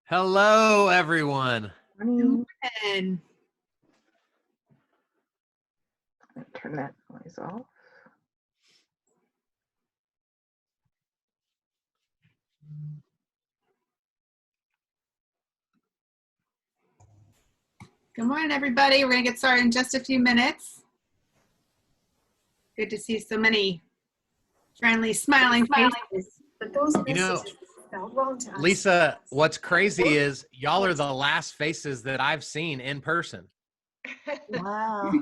Hello, everyone. Morning. And Turn that noise off. good morning, everybody. We're going to get started in just a few minutes. Good to see so many friendly, smiling faces. But those You know, messages felt wrong to us. Lisa, what's crazy is y'all are the last faces that I've seen in person, Wow.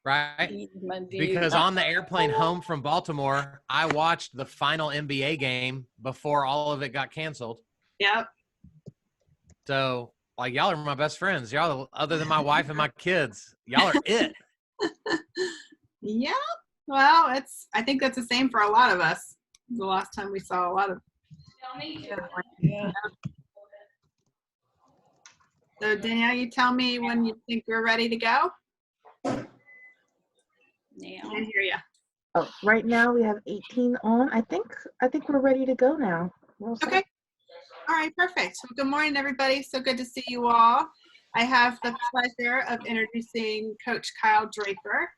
right? Because on the airplane home from Baltimore, I watched the final NBA game before all of it got canceled. Yep. So, like, y'all are my best friends. Y'all, other than my wife and my kids, y'all are it. Yeah. Well, I think that's the same for a lot of us. The last time we saw a lot of. Yeah. So Danielle, you tell me when you think we're ready to go. I didn't hear you. Oh, right now we have 18 on. I think we're ready to go now. We're all set. Okay. All right, perfect. Well, good morning, everybody. So good to see you all. I have the pleasure of introducing Coach Kyle Draper.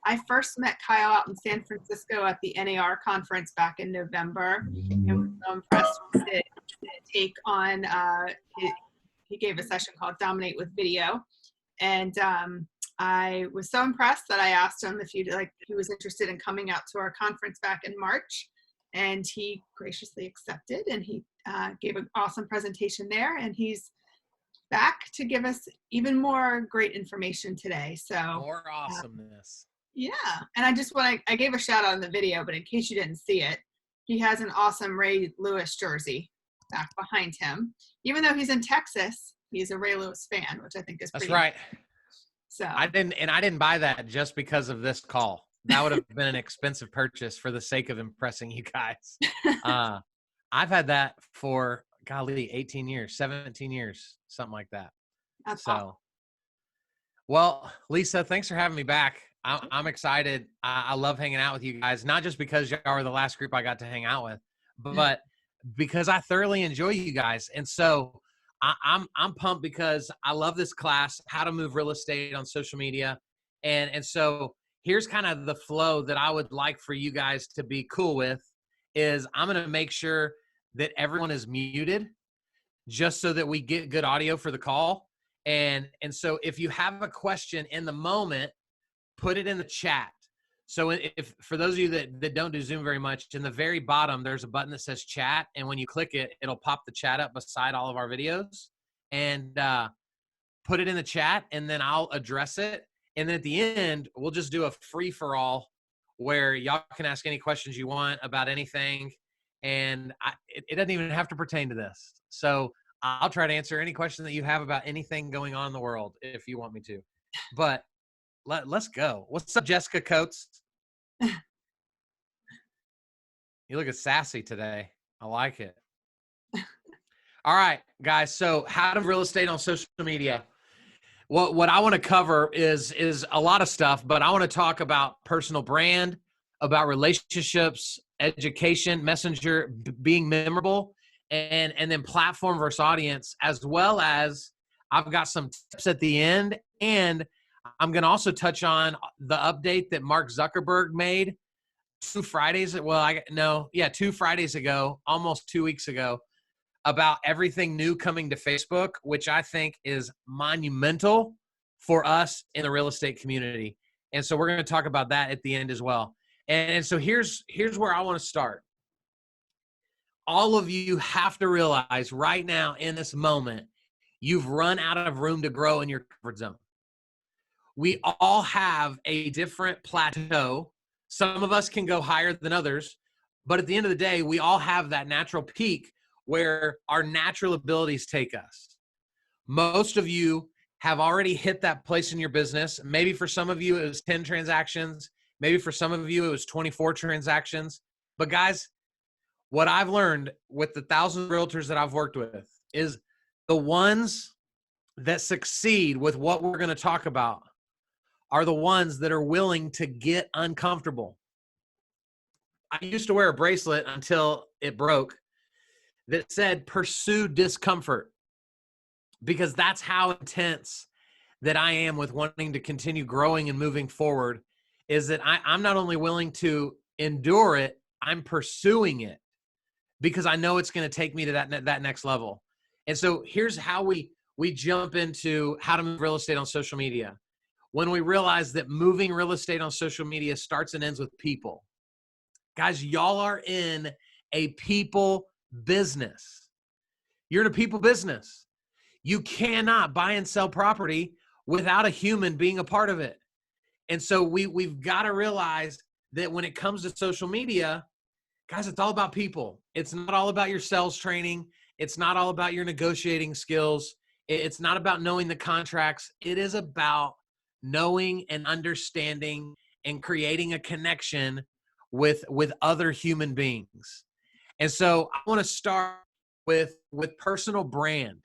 I first met Kyle out in San Francisco at the NAR conference back in November, and was so impressed with his take on. He gave a session called "Dominate with Video," and I was so impressed that I asked him if he was interested in coming out to our conference back in March, and he graciously accepted, and he gave an awesome presentation there, and he's back to give us even more great information today. So More awesomeness. yeah, and I gave a shout out in the video, but in case you didn't see it, he has an awesome Ray Lewis jersey back behind him. Even though he's in Texas, he's a Ray Lewis fan, which I think is That's pretty right. So I didn't buy that just because of this call. That would have been an expensive purchase for the sake of impressing you guys. I've had that for, golly, 18 years, 17 years, something like that. that's So, awesome. well, Lisa, thanks for having me back. I'm excited. I love hanging out with you guys, not just because y'all are the last group I got to hang out with, but because I thoroughly enjoy you guys. And so I'm pumped because I love this class, how to move real estate on social media. And so here's kind of the flow that I would like for you guys to be cool with is I'm going to make sure that everyone is muted just so that we get good audio for the call. And so if you have a question in the moment, put it in the chat. So if for those of you that don't do Zoom very much, in the very bottom, there's a button that says chat. And when you click it, it'll pop the chat up beside all of our videos and put it in the chat, and then I'll address it. And then at the end, we'll just do a free for all where y'all can ask any questions you want about anything. And it doesn't even have to pertain to this. So I'll try to answer any question that you have about anything going on in the world if you want me to. But let's go. What's up, Jessica Coates? You look sassy today. I like it. All right, guys. So how to real estate on social media. What I want to cover is a lot of stuff, but I want to talk about personal brand, about relationships, education, messenger, being memorable, and then platform versus audience, as well as I've got some tips at the end, and I'm going to also touch on the update that Mark Zuckerberg made 2 Fridays ago, almost 2 weeks ago, about everything new coming to Facebook, which I think is monumental for us in the real estate community. And so we're going to talk about that at the end as well. And so here's where I want to start. All of you have to realize right now in this moment, you've run out of room to grow in your comfort zone. We all have a different plateau. Some of us can go higher than others, but at the end of the day, we all have that natural peak where our natural abilities take us. Most of you have already hit that place in your business. Maybe for some of you, it was 10 transactions. Maybe for some of you, it was 24 transactions. But guys, what I've learned with the 1,000 realtors that I've worked with is the ones that succeed with what we're going to talk about are the ones that are willing to get uncomfortable. I used to wear a bracelet until it broke that said, pursue discomfort. because that's how intense that I am with wanting to continue growing and moving forward, is that I'm not only willing to endure it, I'm pursuing it because I know it's going to take me to that next level. And so here's how we jump into how to move real estate on social media. When we realize that moving real estate on social media starts and ends with people. Guys, y'all are in a people business. You're in a people business. You cannot buy and sell property without a human being a part of it. And so we've got to realize that when it comes to social media, guys, it's all about people. It's not all about your sales training. It's not all about your negotiating skills. It's not about knowing the contracts. It is about knowing and understanding and creating a connection with other human beings. And so I want to start with personal brand,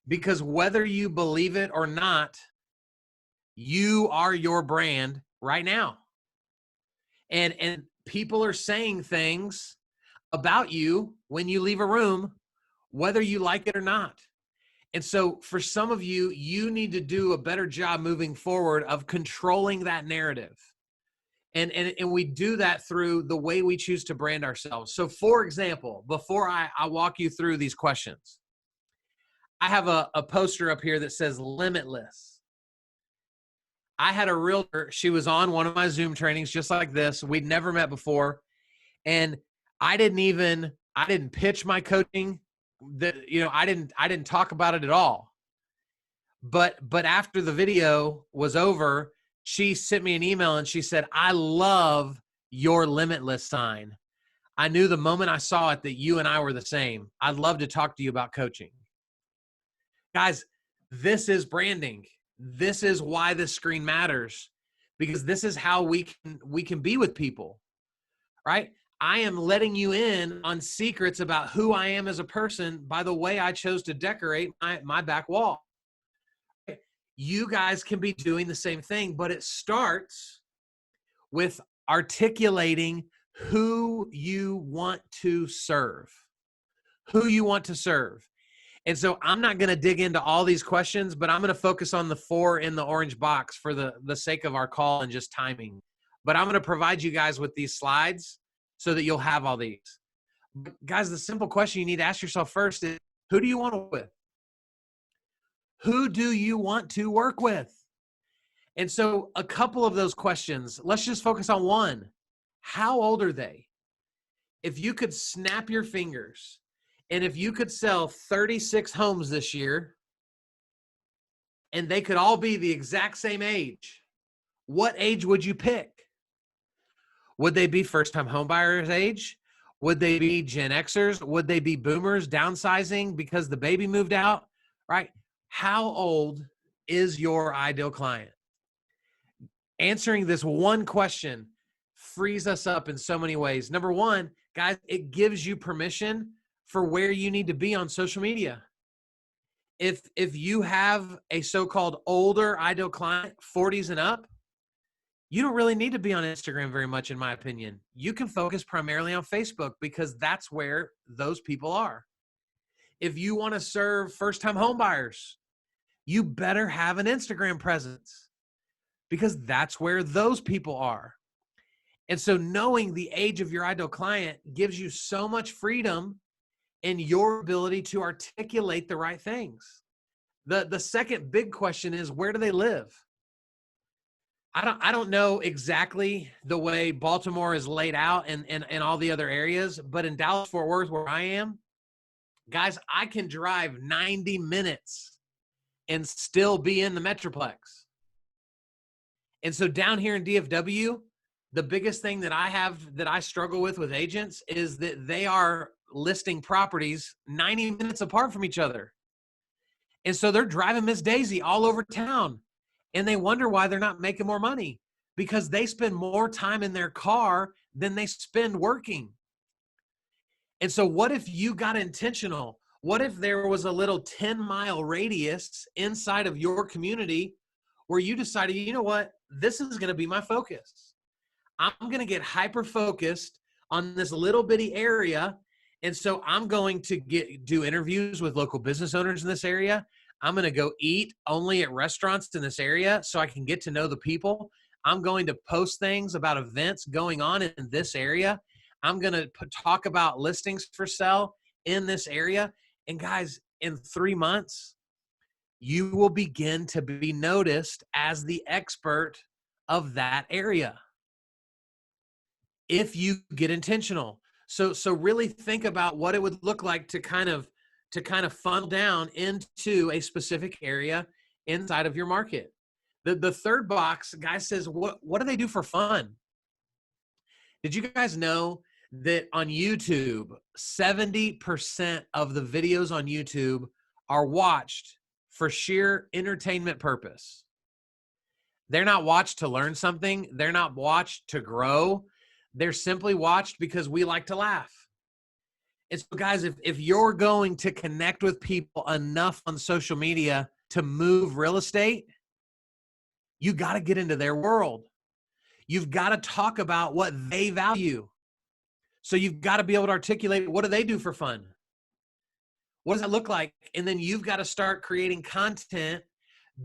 because whether you believe it or not, you are your brand right now. And people are saying things about you when you leave a room, whether you like it or not. And so for some of you, you need to do a better job moving forward of controlling that narrative. And we do that through the way we choose to brand ourselves. So for example, before I walk you through these questions, I have a poster up here that says limitless. I had a realtor, she was on one of my Zoom trainings just like this. We'd never met before. And I didn't pitch my coaching. I didn't talk about it at all. But after the video was over, she sent me an email and she said, "I love your limitless sign. I knew the moment I saw it that you and I were the same. I'd love to talk to you about coaching." Guys, this is branding. This is why this screen matters, because this is how we can be with people, right? I am letting you in on secrets about who I am as a person by the way I chose to decorate my back wall. You guys can be doing the same thing, but it starts with articulating who you want to serve. Who you want to serve. And so I'm not going to dig into all these questions, but I'm going to focus on the 4 in the orange box for the sake of our call and just timing. But I'm going to provide you guys with these slides so that you'll have all these. But guys, the simple question you need to ask yourself first is, who do you want to work with? Who do you want to work with? And so a couple of those questions, let's just focus on one. How old are they? If you could snap your fingers, and if you could sell 36 homes this year, and they could all be the exact same age, what age would you pick? Would they be first-time homebuyers age? Would they be Gen Xers? Would they be boomers downsizing because the baby moved out? Right? How old is your ideal client? Answering this one question frees us up in so many ways. Number one, guys, it gives you permission for where you need to be on social media. If you have a so-called older ideal client, 40s and up, you don't really need to be on Instagram very much, in my opinion. You can focus primarily on Facebook because that's where those people are. If you want to serve first-time home buyers, you better have an Instagram presence because that's where those people are. And so knowing the age of your ideal client gives you so much freedom in your ability to articulate the right things. The second big question is, where do they live? I don't know exactly the way Baltimore is laid out and all the other areas, but in Dallas-Fort Worth, where I am, guys, I can drive 90 minutes and still be in the Metroplex. And so down here in DFW, the biggest thing that I struggle with agents is that they are listing properties 90 minutes apart from each other. And so they're driving Miss Daisy all over town. And they wonder why they're not making more money, because they spend more time in their car than they spend working. And so what if you got intentional? What if there was a little 10-mile radius inside of your community where you decided, you know what, this is going to be my focus. I'm going to get hyper-focused on this little bitty area. And so I'm going to do interviews with local business owners in this area. I'm going to go eat only at restaurants in this area so I can get to know the people. I'm going to post things about events going on in this area. I'm going to talk about listings for sale in this area. And guys, in 3 months, you will begin to be noticed as the expert of that area if you get intentional. So really think about what it would look like to kind of funnel down into a specific area inside of your market. The third box, guy says, what do they do for fun? Did you guys know that on YouTube, 70% of the videos on YouTube are watched for sheer entertainment purpose? They're not watched to learn something. They're not watched to grow. They're simply watched because we like to laugh. And so guys, if you're going to connect with people enough on social media to move real estate, you got to get into their world. You've got to talk about what they value. So you've got to be able to articulate, what do they do for fun? What does that look like? And then you've got to start creating content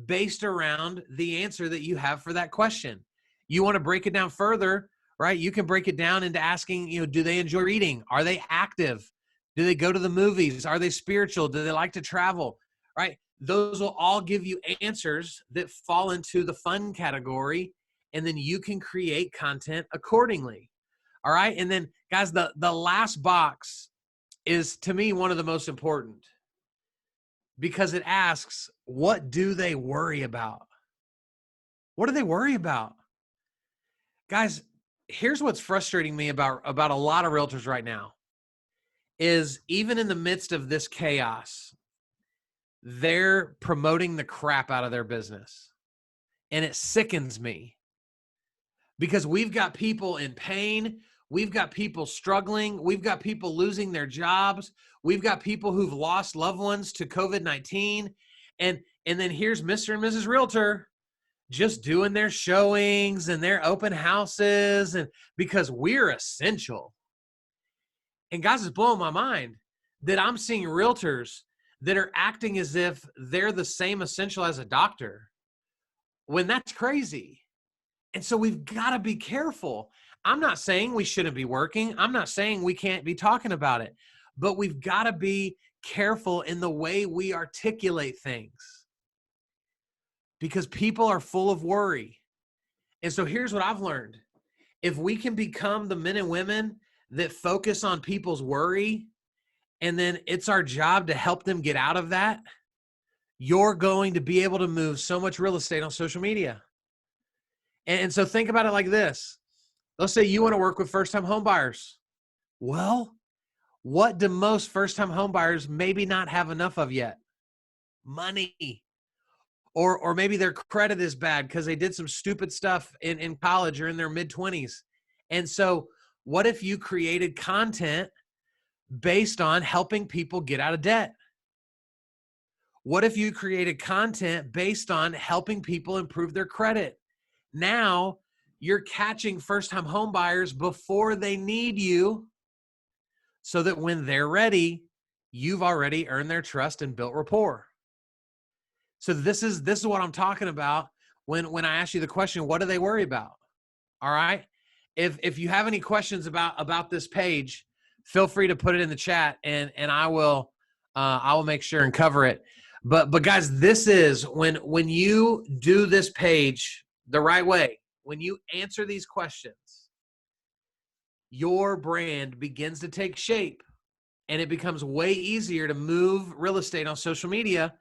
based around the answer that you have for that question. You want to break it down further, right? You can break it down into asking, do they enjoy reading? Are they active? Do they go to the movies? Are they spiritual? Do they like to travel? Right? Those will all give you answers that fall into the fun category, and then you can create content accordingly. All right? And then, guys, the last box is, to me, one of the most important, because it asks, what do they worry about? What do they worry about? Guys, here's what's frustrating me about a lot of realtors right now is, even in the midst of this chaos, they're promoting the crap out of their business. And it sickens me, because we've got people in pain. We've got people struggling. We've got people losing their jobs. We've got people who've lost loved ones to COVID-19. And then here's Mr. and Mrs. Realtor just doing their showings and their open houses, and because we're essential. And guys, it's blowing my mind that I'm seeing realtors that are acting as if they're the same essential as a doctor, when that's crazy. And so we've got to be careful. I'm not saying we shouldn't be working. I'm not saying we can't be talking about it, but we've got to be careful in the way we articulate things, because people are full of worry. And so here's what I've learned. If we can become the men and women that focus on people's worry, and then it's our job to help them get out of that, you're going to be able to move so much real estate on social media. And so think about it like this. Let's say you want to work with first-time home buyers. Well, what do most first-time home buyers maybe not have enough of yet? Money. Or maybe their credit is bad because they did some stupid stuff in college or in their mid-20s. And so what if you created content based on helping people get out of debt? What if you created content based on helping people improve their credit? Now you're catching first-time home buyers before they need you, so that when they're ready, you've already earned their trust and built rapport. So this is what I'm talking about when I ask you the question, what do they worry about? All right. If you have any questions about this page, feel free to put it in the chat, and I will make sure and cover it. But guys, this is when you do this page the right way, when you answer these questions, your brand begins to take shape, and it becomes way easier to move real estate on social media,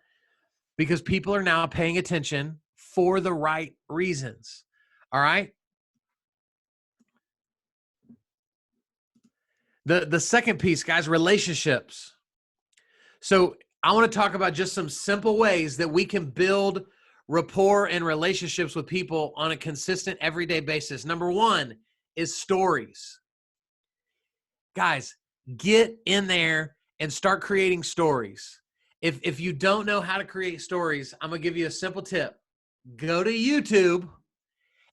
because people are now paying attention for the right reasons. All right. The second piece, guys, relationships. So I want to talk about just some simple ways that we can build rapport and relationships with people on a consistent everyday basis. Number one is stories. Guys, get in there and start creating stories. If you don't know how to create stories, I'm going to give you a simple tip. Go to YouTube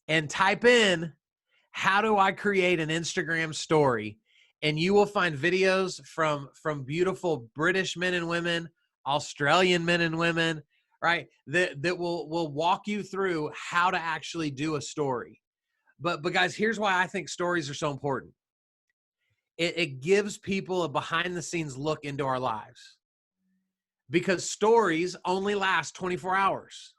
and type in, how do I create an Instagram story? And you will find videos from beautiful British men and women, Australian men and women, right? That will walk you through how to actually do a story. But guys, here's why I think stories are so important. It gives people a behind the scenes look into our lives, because stories only last 24 hours.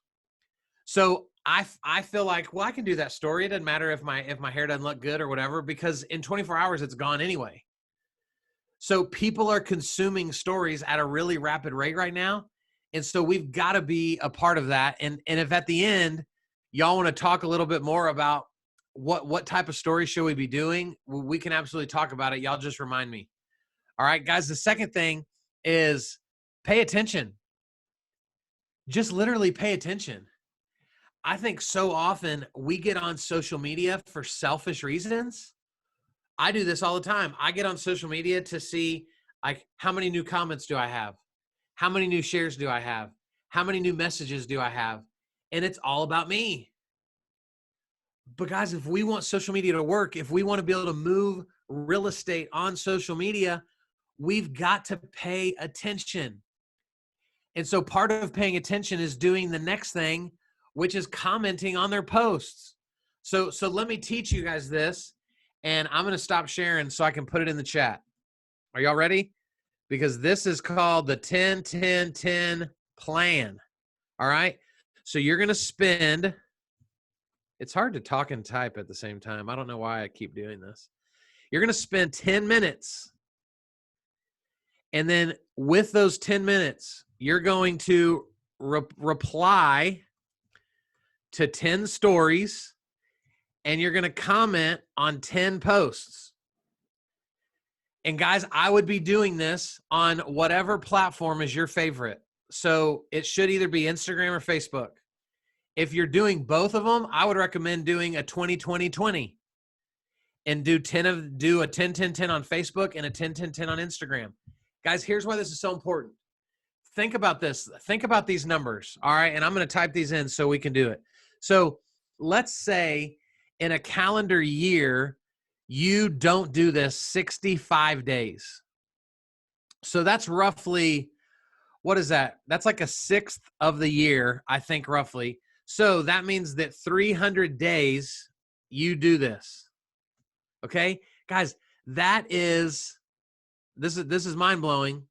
So I feel like, well, I can do that story. It doesn't matter if my hair doesn't look good or whatever, because in 24 hours it's gone anyway. So people are consuming stories at a really rapid rate right now. And so we've got to be a part of that. And if at the end y'all want to talk a little bit more about what type of story should we be doing, we can absolutely talk about it. Y'all just remind me. All right, guys, the second thing is pay attention. Just literally pay attention. I think so often we get on social media for selfish reasons. I do this all the time. I get on social media to see, like, how many new comments do I have? How many new shares do I have? How many new messages do I have? And it's all about me. But guys, if we want social media to work, if we want to be able to move real estate on social media, we've got to pay attention. And so part of paying attention is doing the next thing, which is commenting on their posts. So let me teach you guys this, and I'm going to stop sharing so I can put it in the chat. Are y'all ready? Because this is called the 10-10-10 plan. All right. So you're going to spend, it's hard to talk and type at the same time. I don't know why I keep doing this. You're going to spend 10 minutes. And then with those 10 minutes, you're going to reply to 10 stories, and you're going to comment on 10 posts. And guys, I would be doing this on whatever platform is your favorite. So it should either be Instagram or Facebook. If you're doing both of them, I would recommend doing a 20-20-20 and do a 10-10-10 on Facebook and a 10-10-10 on Instagram. Guys, here's why this is so important. Think about this. Think about these numbers, all right? And I'm going to type these in so we can do it. So let's say in a calendar year, you don't do this 65 days. So that's roughly, what is that? That's like a sixth of the year, I think, roughly. So that means that 300 days you do this. Okay? Guys, this is mind-blowing.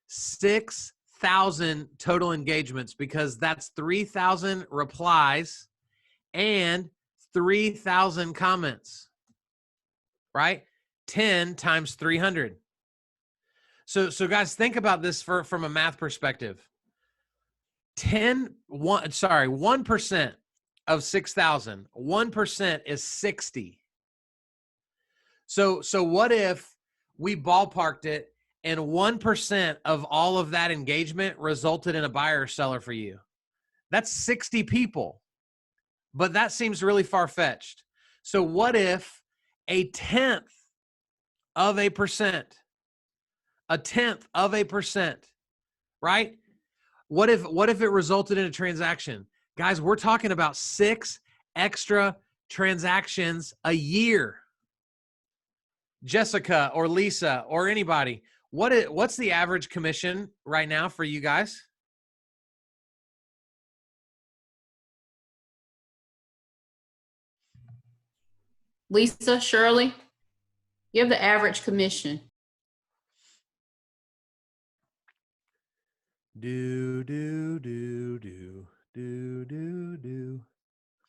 6,000 total engagements, because that's 3,000 replies and 3,000 comments, right? 10 times 300. So guys, think about this from a math perspective. 1% of 6,000, 1% is 60. So what if we ballparked it and 1% of all of that engagement resulted in a buyer or seller for you? That's 60 people. But that seems really far-fetched. So what if a tenth of a percent, right? What if it resulted in a transaction? Guys, we're talking about 6 extra transactions a year. Jessica or Lisa or anybody, what's the average commission right now for you guys? Lisa, Shirley, give the average commission.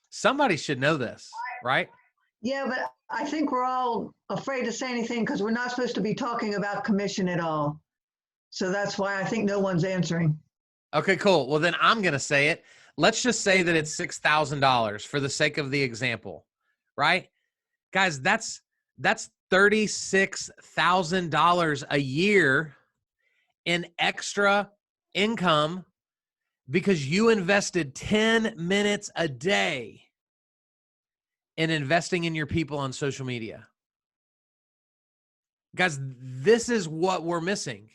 Somebody should know this, right? Yeah, but I think we're all afraid to say anything because we're not supposed to be talking about commission at all. So that's why I think no one's answering. Okay, cool. Well, then I'm going to say it. Let's just say that it's $6,000 for the sake of the example, right? Guys, that's $36,000 a year in extra income because you invested 10 minutes a day in investing in your people on social media. Guys, this is what we're missing.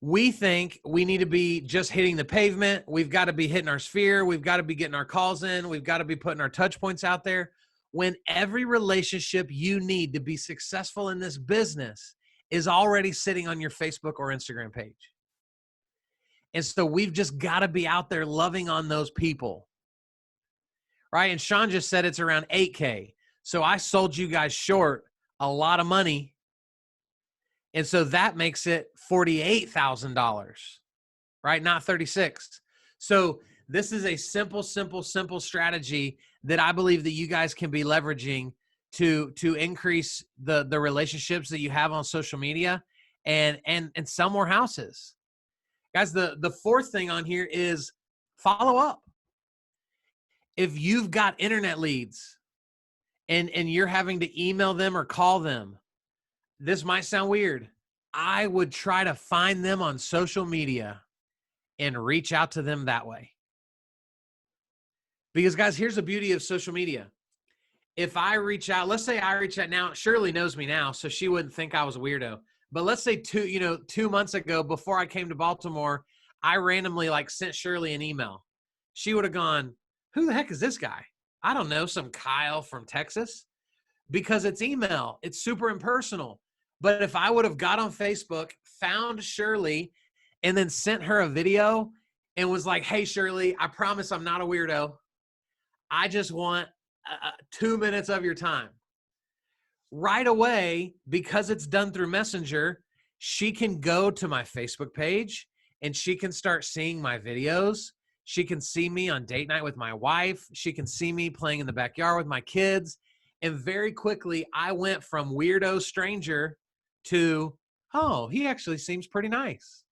We think we need to be just hitting the pavement. We've got to be hitting our sphere. We've got to be getting our calls in. We've got to be putting our touch points out there. When every relationship you need to be successful in this business is already sitting on your Facebook or Instagram page. And so we've just got to be out there loving on those people. Right? And Sean just said it's around 8K. So I sold you guys short a lot of money. And so that makes it $48,000, right? Not 36. So this is a simple strategy that I believe that you guys can be leveraging to increase the relationships that you have on social media and sell more houses. Guys, the fourth thing on here is follow up. If you've got internet leads and you're having to email them or call them, this might sound weird. I would try to find them on social media and reach out to them that way. Because guys, here's the beauty of social media. If I reach out, let's say I reach out now, Shirley knows me now, so she wouldn't think I was a weirdo. But let's say 2 months ago, before I came to Baltimore, I randomly sent Shirley an email. She would have gone, who the heck is this guy? I don't know, some Kyle from Texas. Because it's email, it's super impersonal. But if I would have got on Facebook, found Shirley, and then sent her a video and was like, hey, Shirley, I promise I'm not a weirdo. I just want 2 minutes of your time. Right away, because it's done through Messenger, she can go to my Facebook page and she can start seeing my videos. She can see me on date night with my wife. She can see me playing in the backyard with my kids. And very quickly, I went from weirdo stranger to, oh, he actually seems pretty nice.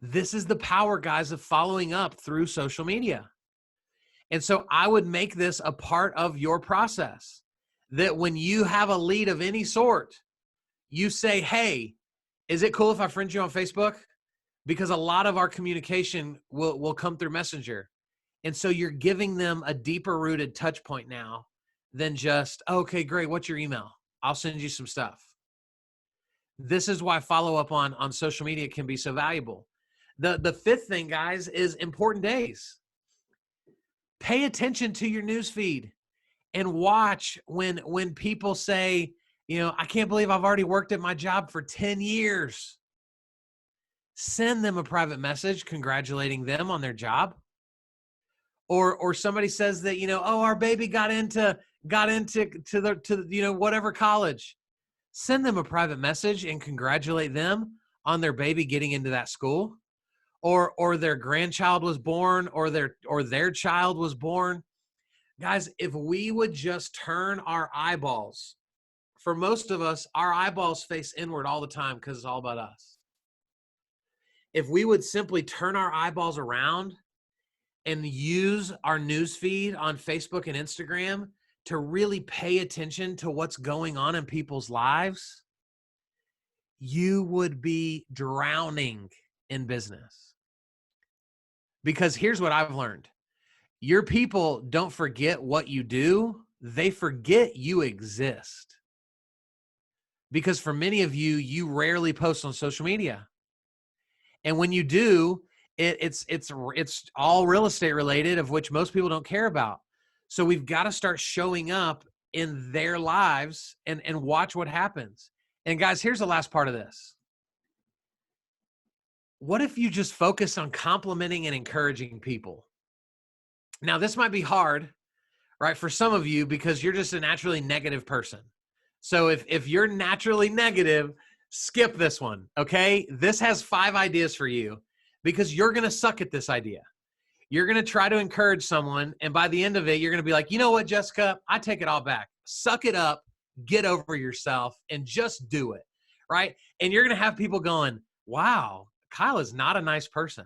This is the power, guys, of following up through social media. And so I would make this a part of your process, that when you have a lead of any sort, you say, hey, is it cool if I friend you on Facebook? Because a lot of our communication will come through Messenger. And so you're giving them a deeper rooted touch point now than just, okay, great, what's your email? I'll send you some stuff. This is why follow-up on social media can be so valuable. The fifth thing, guys, is important days. Pay attention to your news feed and watch when people say, I can't believe I've already worked at my job for 10 years. Send them a private message congratulating them on their job. Or somebody says that, oh, our baby got into whatever college. Send them a private message and congratulate them on their baby getting into that school. Or their grandchild was born, or their child was born. Guys, if we would just turn our eyeballs, for most of us, our eyeballs face inward all the time because it's all about us. If we would simply turn our eyeballs around and use our news feed on Facebook and Instagram to really pay attention to what's going on in people's lives, you would be drowning in business. Because here's what I've learned. Your people don't forget what you do. They forget you exist. Because for many of you, you rarely post on social media. And when you do, it's all real estate related, of which most people don't care about. So we've got to start showing up in their lives and watch what happens. And guys, here's the last part of this. What if you just focus on complimenting and encouraging people? Now, this might be hard, right, for some of you because you're just a naturally negative person. So if you're naturally negative, skip this one, okay? This has 5 ideas for you because you're going to suck at this idea. You're going to try to encourage someone, and by the end of it, you're going to be like, you know what, Jessica? I take it all back. Suck it up, get over yourself, and just do it, right? And you're going to have people going, wow, Kyle is not a nice person.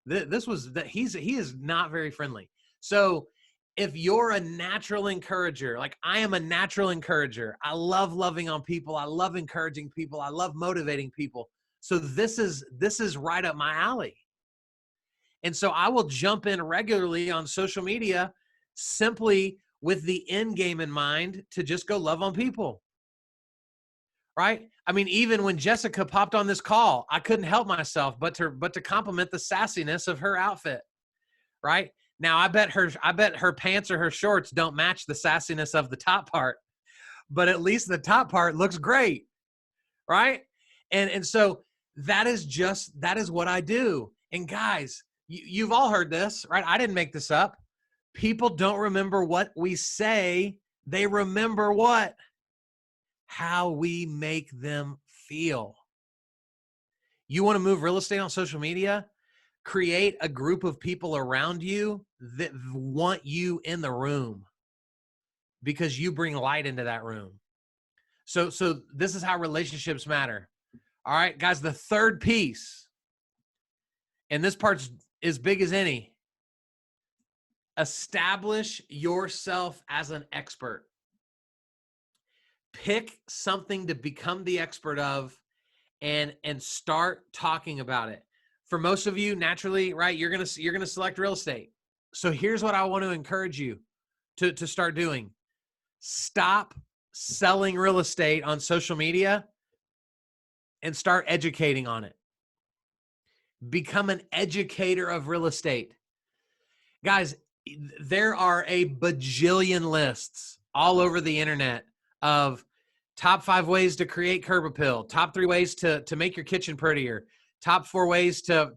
He is not very friendly. So if you're a natural encourager, like I am a natural encourager, I love loving on people. I love encouraging people. I love motivating people. So this is right up my alley. And so I will jump in regularly on social media simply with the end game in mind to just go love on people. Right? I mean, even when Jessica popped on this call, I couldn't help myself but to compliment the sassiness of her outfit. Right? Now, I bet her pants or her shorts don't match the sassiness of the top part, but at least the top part looks great. Right? And so that is what I do. And guys, you've all heard this, right? I didn't make this up. People don't remember what we say. They remember what? How we make them feel. You want to move real estate on social media? Create a group of people around you that want you in the room because you bring light into that room. So this is how relationships matter. All right, guys, the third piece, and this part's as big as any, establish yourself as an expert. Pick something to become the expert of and start talking about it. For most of you, naturally, right, you're gonna select real estate. So here's what I want to encourage you to start doing. Stop selling real estate on social media and start educating on it. Become an educator of real estate. Guys, there are a bajillion lists all over the internet of top 5 ways to create curb appeal, top 3 ways to make your kitchen prettier, top 4 ways to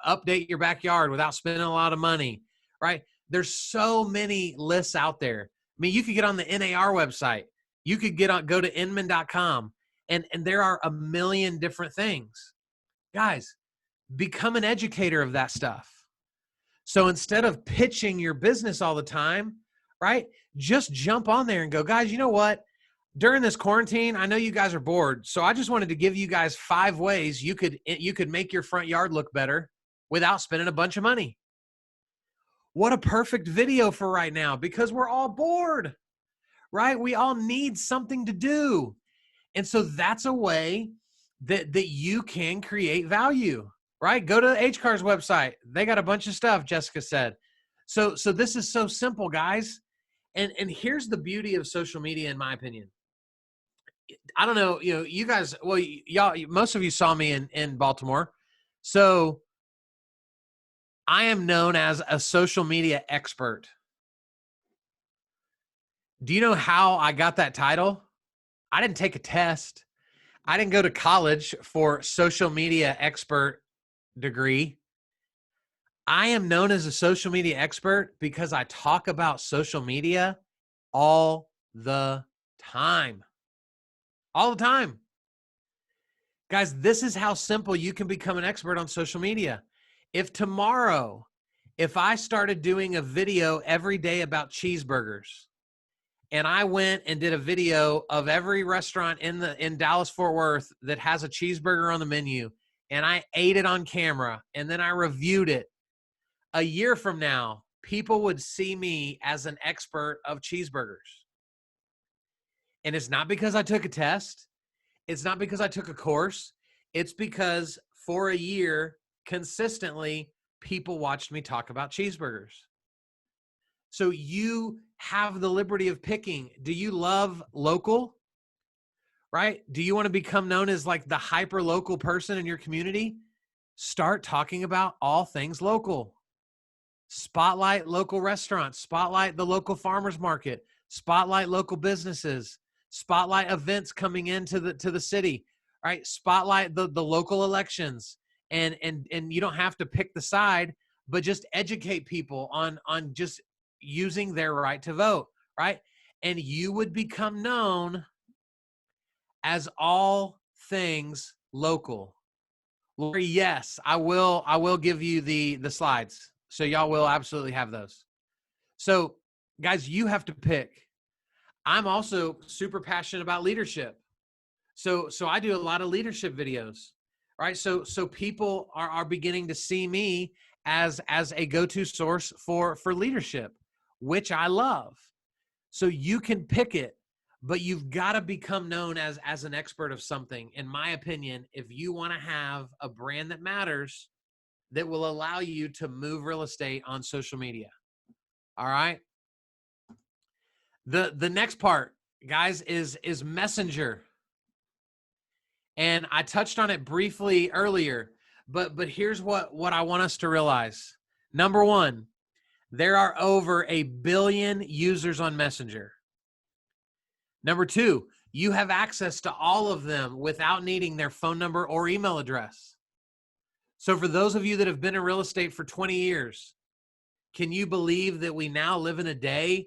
update your backyard without spending a lot of money, right? There's so many lists out there. I mean, you could get on the NAR website. You could go to inman.com and there are a million different things. Guys, become an educator of that stuff. So instead of pitching your business all the time, right, just jump on there and go, guys, you know what? During this quarantine, I know you guys are bored. So I just wanted to give you guys 5 ways you could make your front yard look better without spending a bunch of money. What a perfect video for right now because we're all bored, right? We all need something to do. And so that's a way that you can create value, right? Go to HCAR's website. They got a bunch of stuff, Jessica said. So this is so simple, guys. And here's the beauty of social media, in my opinion. I don't know, you guys, well, y'all, most of you saw me in Baltimore. So I am known as a social media expert. Do you know how I got that title? I didn't take a test. I didn't go to college for social media expert degree. I am known as a social media expert because I talk about social media all the time. All the time. Guys, this is how simple you can become an expert on social media. If tomorrow, if I started doing a video every day about cheeseburgers, and I went and did a video of every restaurant in Dallas-Fort Worth that has a cheeseburger on the menu, and I ate it on camera, and then I reviewed it, a year from now, people would see me as an expert of cheeseburgers. And it's not because I took a test. It's not because I took a course. It's because for a year, consistently, people watched me talk about cheeseburgers. So you have the liberty of picking. Do you love local? Right? Do you want to become known as like the hyper local person in your community? Start talking about all things local. Spotlight local restaurants, spotlight the local farmers market, spotlight local businesses, spotlight events coming into the city, right? Spotlight the local elections. And you don't have to pick the side, but just educate people on just using their right to vote, right? And you would become known as all things local. Lori, yes, I will give you the slides. So y'all will absolutely have those. So guys, you have to pick. I'm also super passionate about leadership. So I do a lot of leadership videos, right? So people are beginning to see me as a go-to source for leadership, which I love. So you can pick it, but you've got to become known as an expert of something. In my opinion, if you want to have a brand that matters, that will allow you to move real estate on social media. All right. The next part, guys, is Messenger. And I touched on it briefly earlier, but here's what I want us to realize. Number one, there are over 1 billion users on Messenger. Number two, you have access to all of them without needing their phone number or email address. So for those of you that have been in real estate for 20 years, can you believe that we now live in a day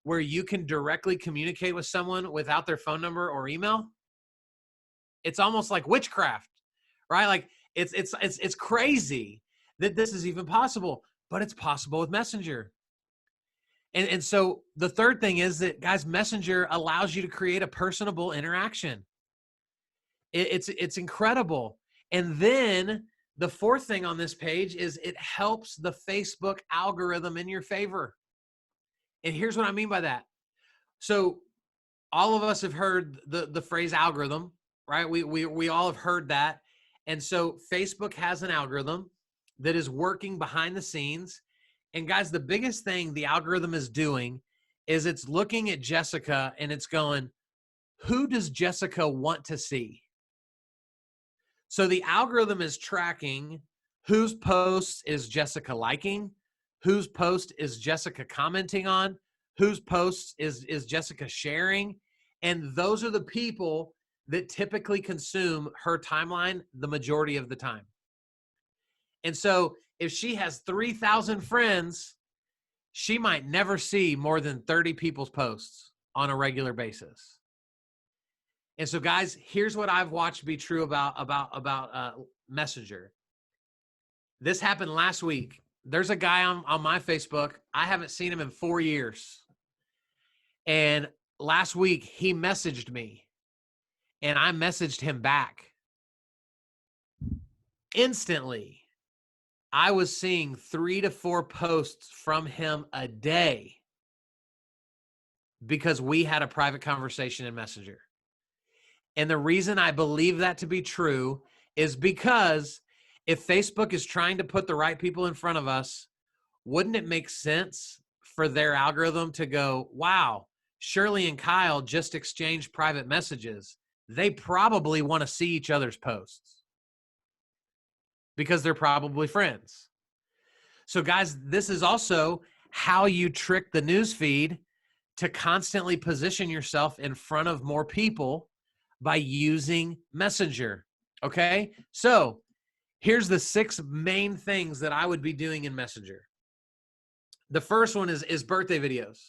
where you can directly communicate with someone without their phone number or email? It's almost like witchcraft, right? Like it's crazy that this is even possible, but it's possible with Messenger. And so the third thing is that, guys, Messenger allows you to create a personable interaction. It's incredible. And then the fourth thing on this page is it helps the Facebook algorithm in your favor. And here's what I mean by that. So all of us have heard the phrase algorithm, right? We all have heard that. And so Facebook has an algorithm that is working behind the scenes. And guys, the biggest thing the algorithm is doing is it's looking at Jessica and it's going, who does Jessica want to see? So the algorithm is tracking whose posts is Jessica liking, whose post is Jessica commenting on, whose posts is Jessica sharing. And those are the people that typically consume her timeline the majority of the time. And so if she has 3,000 friends, she might never see more than 30 people's posts on a regular basis. And so, guys, here's what I've watched be true about Messenger. This happened last week. There's a guy on my Facebook. I haven't seen him in 4 years. And last week, he messaged me, and I messaged him back. Instantly, I was seeing 3 to 4 posts from him a day because we had a private conversation in Messenger. And the reason I believe that to be true is because if Facebook is trying to put the right people in front of us, wouldn't it make sense for their algorithm to go, wow, Shirley and Kyle just exchanged private messages. They probably want to see each other's posts because they're probably friends. So guys, this is also how you trick the news feed to constantly position yourself in front of more people by using Messenger. Okay? So here's the 6 main things that I would be doing in Messenger. The first one is birthday videos.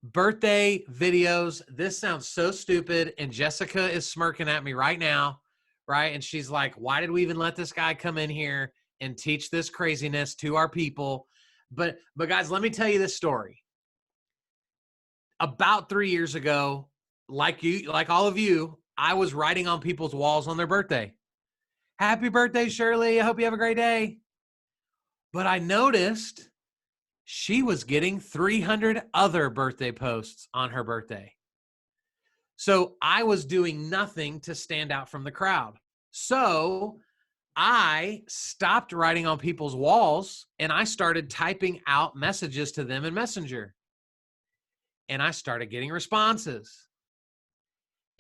Birthday videos. This sounds so stupid, and Jessica is smirking at me right now, right? And she's like, why did we even let this guy come in here and teach this craziness to our people? But guys, let me tell you this story. About 3 years ago, like all of you, I was writing on people's walls on their birthday. Happy birthday, Shirley. I hope you have a great day. But I noticed she was getting 300 other birthday posts on her birthday. So I was doing nothing to stand out from the crowd. So I stopped writing on people's walls and I started typing out messages to them in Messenger. And I started getting responses.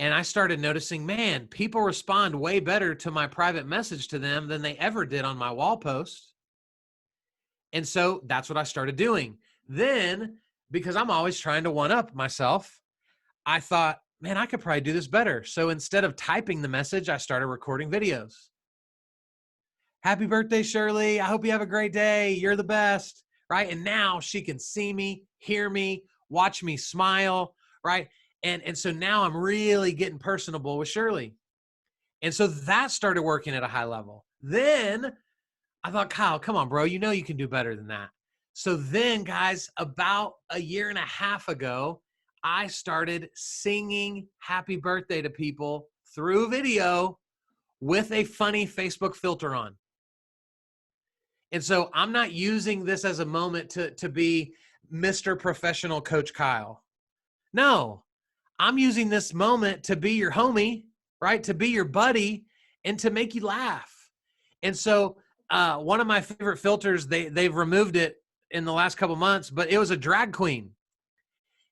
And I started noticing, man, people respond way better to my private message to them than they ever did on my wall post. And so that's what I started doing. Then, because I'm always trying to one-up myself, I thought, man, I could probably do this better. So instead of typing the message, I started recording videos. Happy birthday, Shirley. I hope you have a great day. You're the best, right? And now she can see me, hear me, watch me smile, right? And so now I'm really getting personable with Shirley. And so that started working at a high level. Then I thought, Kyle, come on, bro. You know you can do better than that. So then, guys, about a year and a half ago, I started singing happy birthday to people through video with a funny Facebook filter on. And so I'm not using this as a moment to be Mr. Professional Coach Kyle. No, I'm using this moment to be your homie, right? To be your buddy and to make you laugh. And so one of my favorite filters, they've removed it in the last couple months, but it was a drag queen.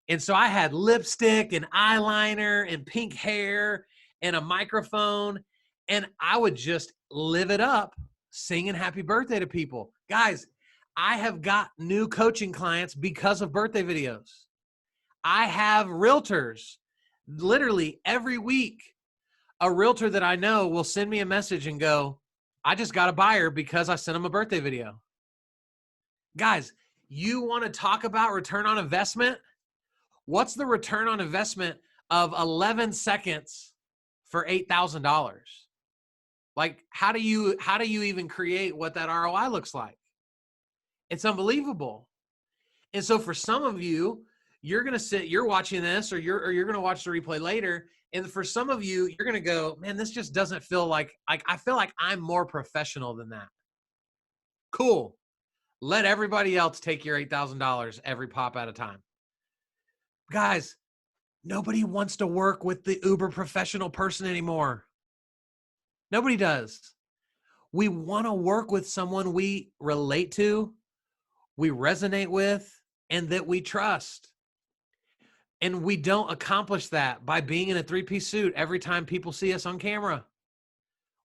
And so I had lipstick and eyeliner and pink hair and a microphone, and I would just live it up singing happy birthday to people. Guys, I have got new coaching clients because of birthday videos. I have realtors literally every week. A realtor that I know will send me a message and go, I just got a buyer because I sent them a birthday video. Guys, you want to talk about return on investment? What's the return on investment of 11 seconds for $8,000? Like, how do you even create what that ROI looks like? It's unbelievable. And so for some of you, you're watching this, or you're going to watch the replay later. And for some of you, you're going to go, man, this just doesn't feel like I feel like I'm more professional than that. Cool. Let everybody else take your $8,000 every pop at a time. Guys, nobody wants to work with the uber professional person anymore. Nobody does. We want to work with someone we relate to, we resonate with, and that we trust. And we don't accomplish that by being in a three-piece suit every time people see us on camera.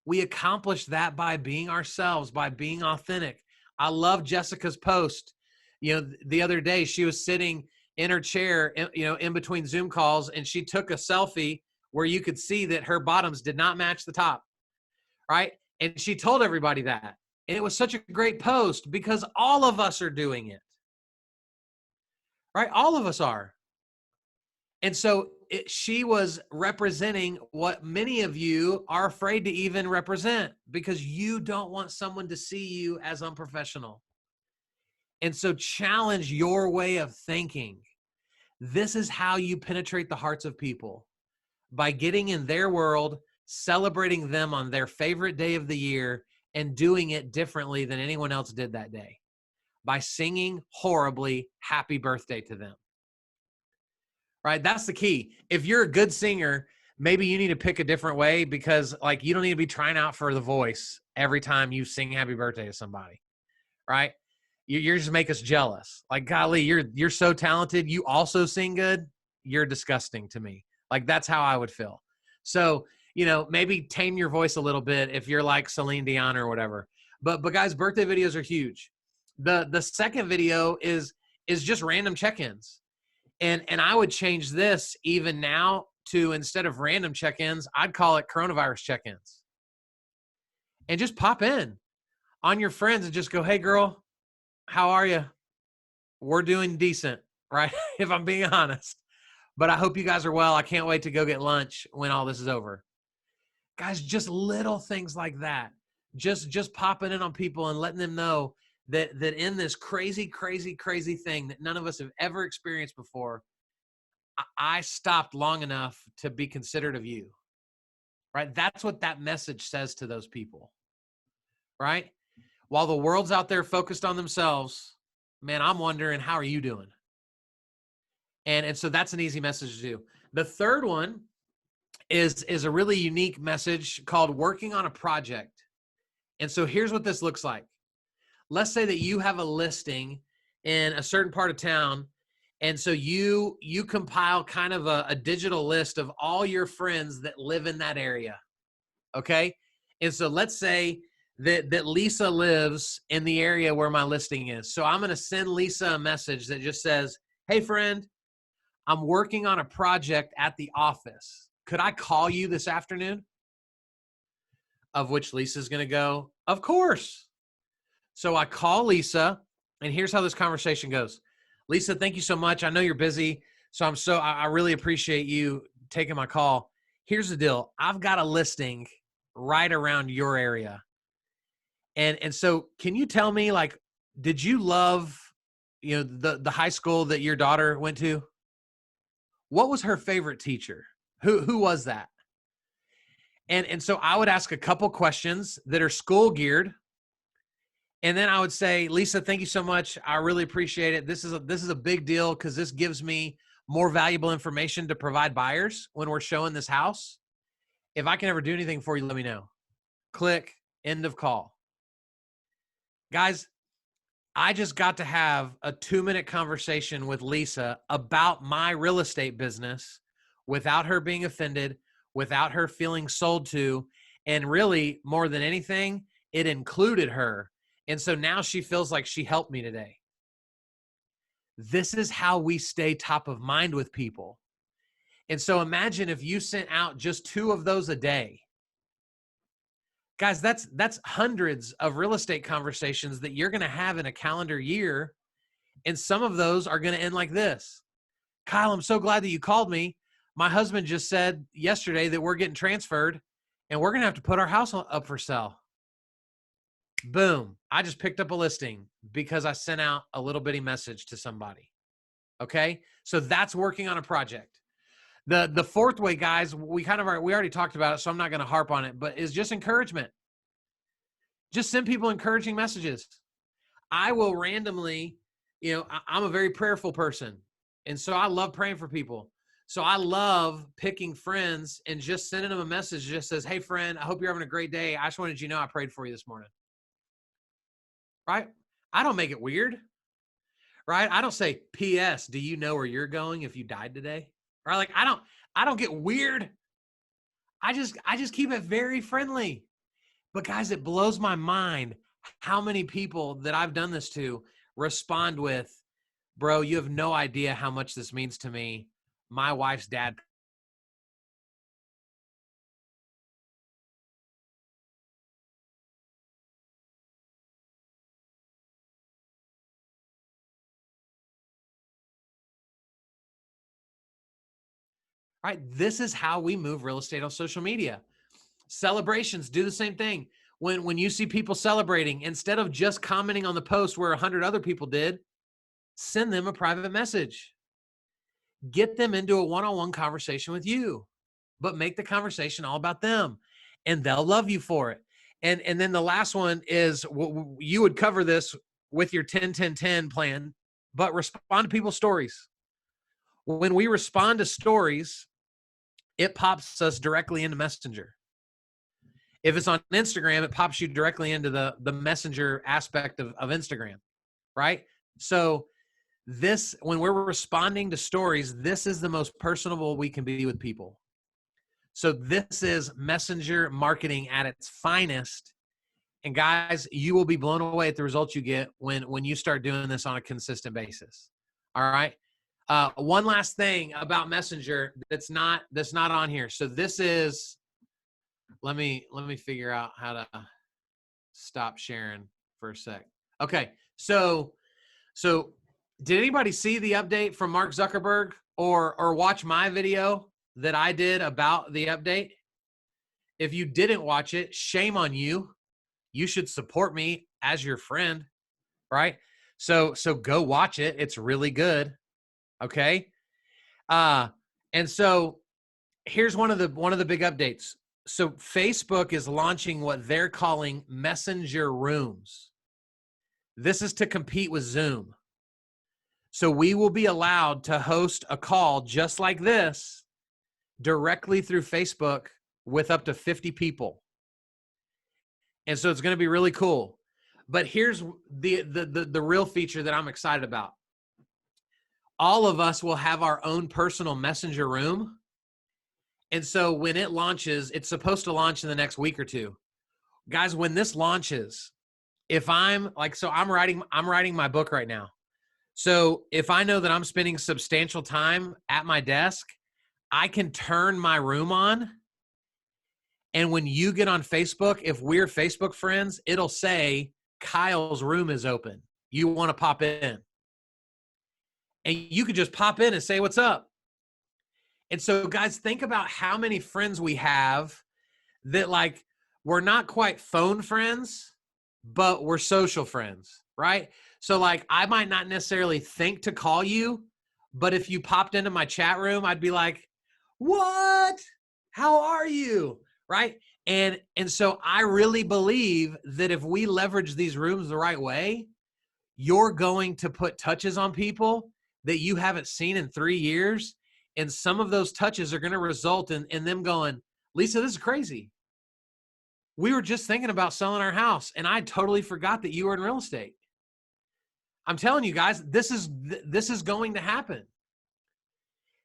We accomplish that by being ourselves, by being authentic. I love Jessica's post. The other day she was sitting in her chair, in between Zoom calls, and she took a selfie where you could see that her bottoms did not match the top, right? And she told everybody that. And it was such a great post because all of us are doing it, right? All of us are. And so she was representing what many of you are afraid to even represent because you don't want someone to see you as unprofessional. And so challenge your way of thinking. This is how you penetrate the hearts of people, by getting in their world, celebrating them on their favorite day of the year, and doing it differently than anyone else did that day, by singing horribly happy birthday to them. Right? That's the key. If you're a good singer, maybe you need to pick a different way, because like you don't need to be trying out for the voice every time you sing happy birthday to somebody. Right? You're just make us jealous. Like, golly, you're so talented. You also sing good. You're disgusting to me. Like, that's how I would feel. So, maybe tame your voice a little bit if you're like Celine Dion or whatever. But guys, birthday videos are huge. The second video is just random check-ins. And I would change this even now to, instead of random check-ins, I'd call it coronavirus check-ins. And just pop in on your friends and just go, hey, girl, how are you? We're doing decent, right? If I'm being honest. But I hope you guys are well. I can't wait to go get lunch when all this is over. Guys, just little things like that. Just popping in on people and letting them know that in this crazy, crazy, crazy thing that none of us have ever experienced before, I stopped long enough to be considerate of you, right? That's what that message says to those people, right? While the world's out there focused on themselves, man, I'm wondering, how are you doing? And so that's an easy message to do. The third one is a really unique message called working on a project. And so here's what this looks like. Let's say that you have a listing in a certain part of town. And so you compile kind of a digital list of all your friends that live in that area. Okay. And so let's say that Lisa lives in the area where my listing is. So I'm going to send Lisa a message that just says, hey friend, I'm working on a project at the office. Could I call you this afternoon? Of which Lisa's going to go, of course. So I call Lisa, and here's how this conversation goes. Lisa, thank you so much. I know you're busy, so I really appreciate you taking my call. Here's the deal. I've got a listing right around your area. And so can you tell me, like, did you love, the high school that your daughter went to? What was her favorite teacher? Who was that? And so I would ask a couple questions that are school geared. And then I would say, Lisa, thank you so much. I really appreciate it. This is a big deal because this gives me more valuable information to provide buyers when we're showing this house. If I can ever do anything for you, let me know. Click, end of call. Guys, I just got to have a 2-minute conversation with Lisa about my real estate business without her being offended, without her feeling sold to, and really, more than anything, it included her. And so now she feels like she helped me today. This is how we stay top of mind with people. And so imagine if you sent out just 2 of those a day. Guys, that's hundreds of real estate conversations that you're going to have in a calendar year. And some of those are going to end like this. Kyle, I'm so glad that you called me. My husband just said yesterday that we're getting transferred and we're going to have to put our house up for sale. Boom. I just picked up a listing because I sent out a little bitty message to somebody. Okay. So that's working on a project. The fourth way, guys, we already talked about it, so I'm not going to harp on it, but is just encouragement. Just send people encouraging messages. I will randomly, I'm a very prayerful person. And so I love praying for people. So I love picking friends and just sending them a message that just says, hey, friend, I hope you're having a great day. I just wanted you to know I prayed for you this morning. Right? I don't make it weird. Right? I don't say, P.S., do you know where you're going if you died today? Right? Like, I don't get weird. I just keep it very friendly. But guys, it blows my mind how many people that I've done this to respond with, bro, you have no idea how much this means to me. My wife's dad. Right? This is how we move real estate on social media. Celebrations do the same thing. When you see people celebrating, instead of just commenting on the post where 100 other people did, send them a private message. Get them into a one-on-one conversation with you, but make the conversation all about them, and they'll love you for it. And then the last one is, you would cover this with your 10-10-10 plan, but respond to people's stories. When we respond to stories, it pops us directly into Messenger. If it's on Instagram, it pops you directly into the Messenger aspect of Instagram, right? So when we're responding to stories, this is the most personable we can be with people. So this is Messenger marketing at its finest. And guys, you will be blown away at the results you get when you start doing this on a consistent basis. All right. One last thing about Messenger that's not on here. So this is, let me figure out how to stop sharing for a sec. Okay. So did anybody see the update from Mark Zuckerberg or watch my video that I did about the update? If you didn't watch it, shame on you. You should support me as your friend, right? So go watch it. It's really good. Okay. And so here's one of the big updates. So Facebook is launching what they're calling Messenger Rooms. This is to compete with Zoom. So we will be allowed to host a call just like this directly through Facebook with up to 50 people. And so it's going to be really cool. But here's the real feature that I'm excited about. All of us will have our own personal Messenger room. And so when it launches, it's supposed to launch in the next week or two. Guys, when this launches, if I'm writing my book right now. So if I know that I'm spending substantial time at my desk, I can turn my room on. And when you get on Facebook, if we're Facebook friends, it'll say Kyle's room is open. You want to pop in. And you could just pop in and say, what's up? And so guys, think about how many friends we have that like, we're not quite phone friends, but we're social friends, right? So like, I might not necessarily think to call you, but if you popped into my chat room, I'd be like, what? How are you? Right? And so I really believe that if we leverage these rooms the right way, you're going to put touches on people that you haven't seen in 3 years. And some of those touches are going to result in them going, Lisa, this is crazy. We were just thinking about selling our house and I totally forgot that you were in real estate. I'm telling you guys, this is going to happen.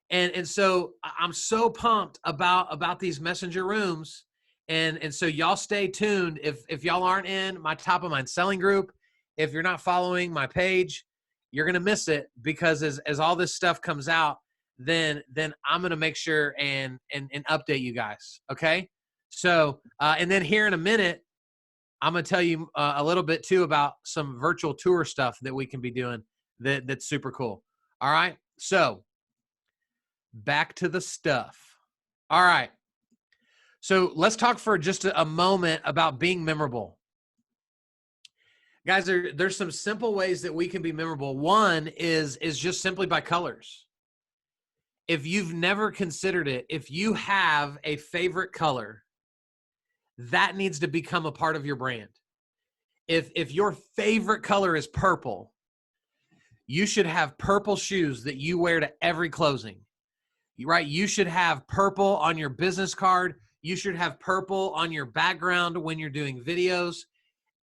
And so I'm so pumped about these Messenger rooms. And so y'all stay tuned. If y'all aren't in my Top of Mind Selling group, if you're not following my page, you're going to miss it, because as all this stuff comes out, then I'm going to make sure and update you guys. Okay. So, and then here in a minute, I'm going to tell you a little bit too about some virtual tour stuff that we can be doing that's super cool. All right. So back to the stuff. All right. So let's talk for just a moment about being memorable. Guys, there's some simple ways that we can be memorable. One is just simply by colors. If you've never considered it, if you have a favorite color, that needs to become a part of your brand. If your favorite color is purple, you should have purple shoes that you wear to every closing, right? You should have purple on your business card. You should have purple on your background when you're doing videos.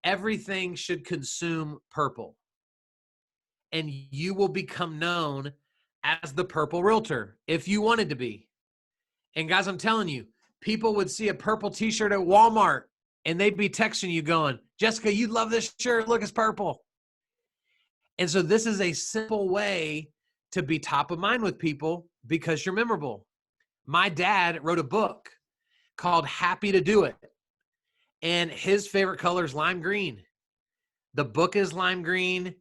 Everything should consume purple. And you will become known as the purple realtor if you wanted to be. And guys, I'm telling you, people would see a purple t-shirt at Walmart and they'd be texting you going, Jessica, you'd love this shirt. Look, it's purple. And so this is a simple way to be top of mind with people because you're memorable. My dad wrote a book called Happy to Do It. And his favorite color is lime green. The book is lime green.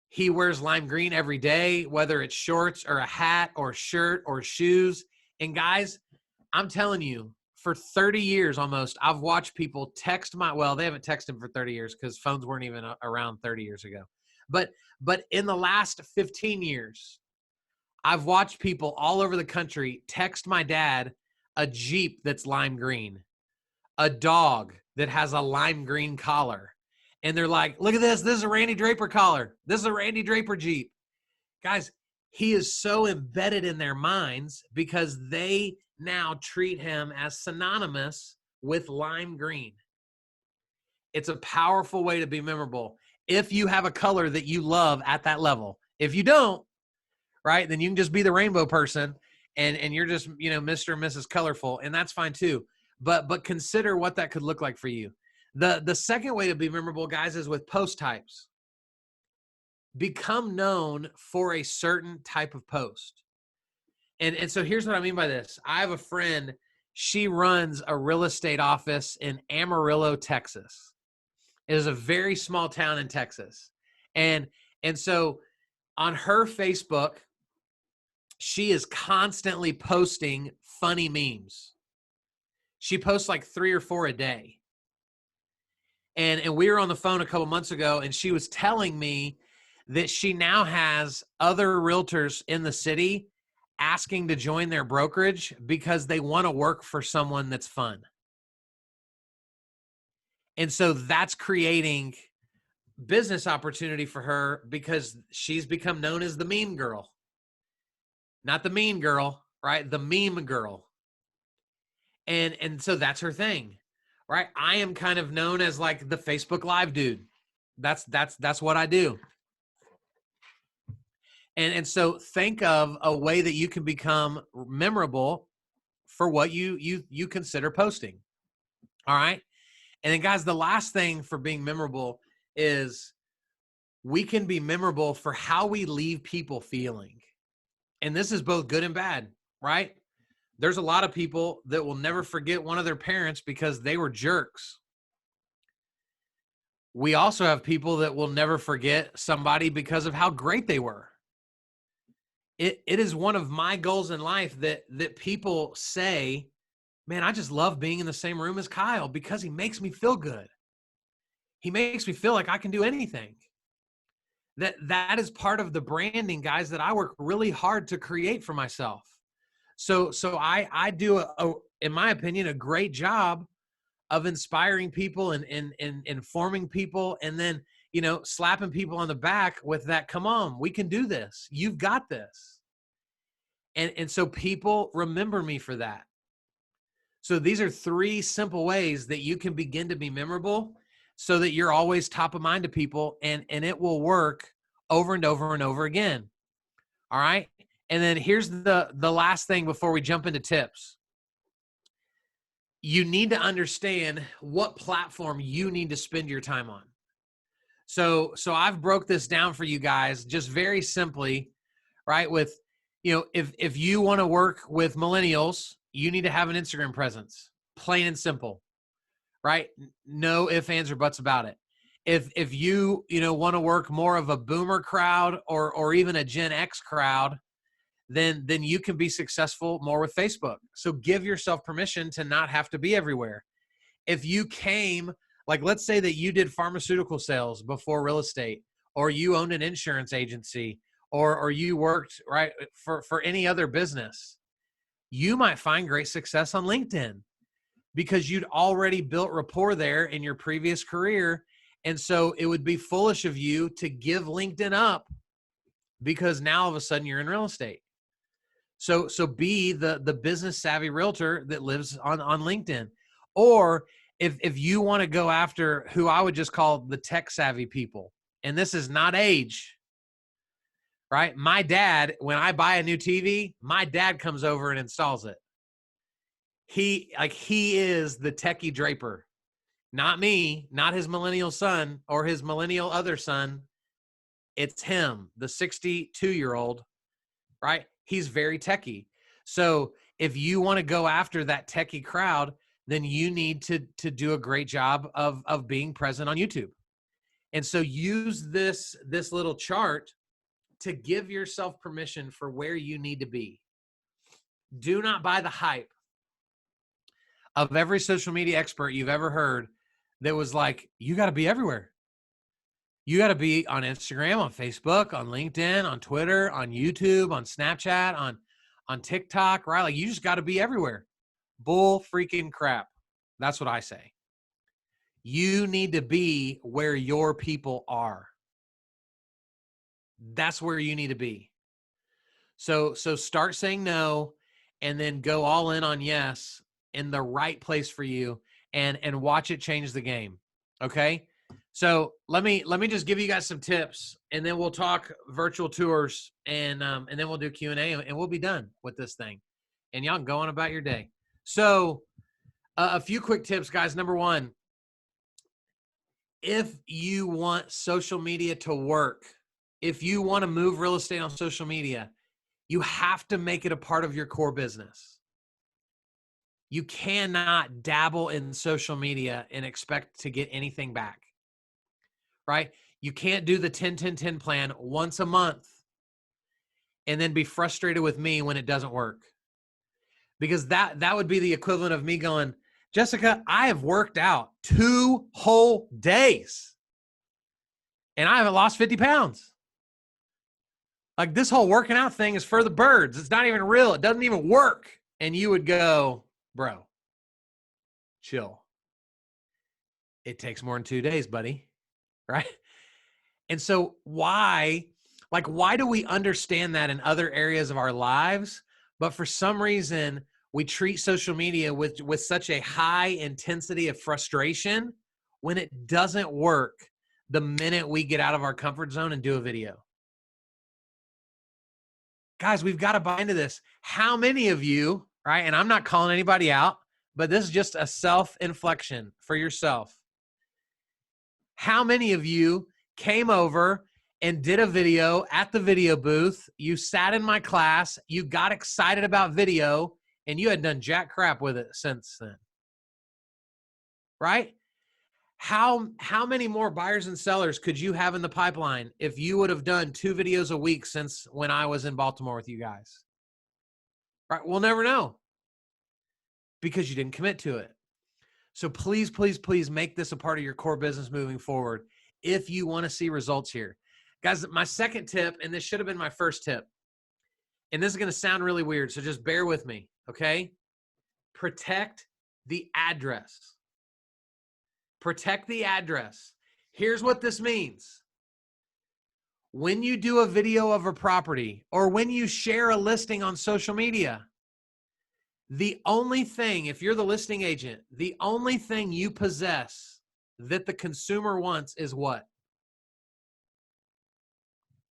He wears lime green every day, whether it's shorts or a hat or shirt or shoes. And guys, I'm telling you, for 30 years almost, I've watched people text well, they haven't texted him for 30 years because phones weren't even around 30 years ago. But in the last 15 years, I've watched people all over the country text my dad a Jeep that's lime green, a dog that has a lime green collar. And they're like, look at this. This is a Randy Draper collar. This is a Randy Draper Jeep. Guys, he is so embedded in their minds because they now treat him as synonymous with lime green. It's a powerful way to be memorable if you have a color that you love at that level. If you don't, right, then you can just be the rainbow person and you're just, Mr. and Mrs. Colorful, and that's fine too. But consider what that could look like for you. The second way to be memorable, guys, is with post types. Become known for a certain type of post. And so here's what I mean by this. I have a friend, she runs a real estate office in Amarillo, Texas. It is a very small town in Texas. And so on her Facebook, she is constantly posting funny memes. She posts like 3 or 4 a day. And we were on the phone a couple months ago, and she was telling me that she now has other realtors in the city asking to join their brokerage because they want to work for someone that's fun. And so that's creating business opportunity for her because she's become known as the meme girl. Not the mean girl, right? The meme girl. And so that's her thing, right? I am kind of known as like the Facebook Live dude. That's what I do. And so think of a way that you can become memorable for what you consider posting. All right. And then guys, the last thing for being memorable is we can be memorable for how we leave people feeling. And this is both good and bad, right? There's a lot of people that will never forget one of their parents because they were jerks. We also have people that will never forget somebody because of how great they were. It is one of my goals in life that people say, man, I just love being in the same room as Kyle because he makes me feel good. He makes me feel like I can do anything. That is part of the branding, guys, that I work really hard to create for myself. So I do, in my opinion, a great job of inspiring people and informing people and then, slapping people on the back with that, come on, we can do this. You've got this. And so people remember me for that. So these are 3 simple ways that you can begin to be memorable so that you're always top of mind to people and it will work over and over and over again. All right. And then here's the last thing before we jump into tips. You need to understand what platform you need to spend your time on. So I've broke this down for you guys just very simply, right? With, if you want to work with millennials, you need to have an Instagram presence, plain and simple, right? No ifs, ands, or buts about it. If you want to work more of a boomer crowd or even a Gen X crowd, then you can be successful more with Facebook. So give yourself permission to not have to be everywhere. If you came, like let's say that you did pharmaceutical sales before real estate, or you owned an insurance agency, or you worked right for any other business, you might find great success on LinkedIn because you'd already built rapport there in your previous career. And so it would be foolish of you to give LinkedIn up because now all of a sudden you're in real estate. So be the business savvy realtor that lives on LinkedIn. Or if you want to go after who I would just call the tech savvy people, and this is not age, right? My dad, when I buy a new TV, my dad comes over and installs it. He is the techie draper, not me, not his millennial son or his millennial other son. It's him, the 62-year-old, right? He's very techie. So if you want to go after that techie crowd, then you need to do a great job of being present on YouTube. And so use this little chart to give yourself permission for where you need to be. Do not buy the hype of every social media expert you've ever heard that was like, you got to be everywhere. You got to be on Instagram, on Facebook, on LinkedIn, on Twitter, on YouTube, on Snapchat, on TikTok, right? Like you just got to be everywhere. Bull freaking crap. That's what I say. You need to be where your people are. That's where you need to be. So start saying no and then go all in on yes in the right place for you and watch it change the game. Okay? So let me just give you guys some tips, and then we'll talk virtual tours, and then we'll do Q&A, and we'll be done with this thing. And y'all can go on about your day. So a few quick tips, guys. Number one, if you want social media to work, if you want to move real estate on social media, you have to make it a part of your core business. You cannot dabble in social media and expect to get anything back, right? You can't do the 10-10-10 plan once a month and then be frustrated with me when it doesn't work. Because that would be the equivalent of me going, Jessica, I have worked out 2 whole days and I haven't lost 50 pounds. Like this whole working out thing is for the birds. It's not even real. It doesn't even work. And you would go, bro, chill. It takes more than 2 days, buddy. Right? And so why do we understand that in other areas of our lives? But for some reason, we treat social media with such a high intensity of frustration when it doesn't work the minute we get out of our comfort zone and do a video. Guys, we've got to buy into this. How many of you, right? And I'm not calling anybody out, but this is just a self-inflection for yourself. How many of you came over and did a video at the video booth? You sat in my class, you got excited about video, and you had done jack crap with it since then, right? How many more buyers and sellers could you have in the pipeline if you would have done 2 videos a week since when I was in Baltimore with you guys? Right? We'll never know because you didn't commit to it. So please, please, please make this a part of your core business moving forward if you want to see results here. Guys, my second tip, and this should have been my first tip, and this is going to sound really weird, so just bear with me, okay? Protect the address. Protect the address. Here's what this means. When you do a video of a property or when you share a listing on social media, the only thing, if you're the listing agent, the only thing you possess that the consumer wants is what?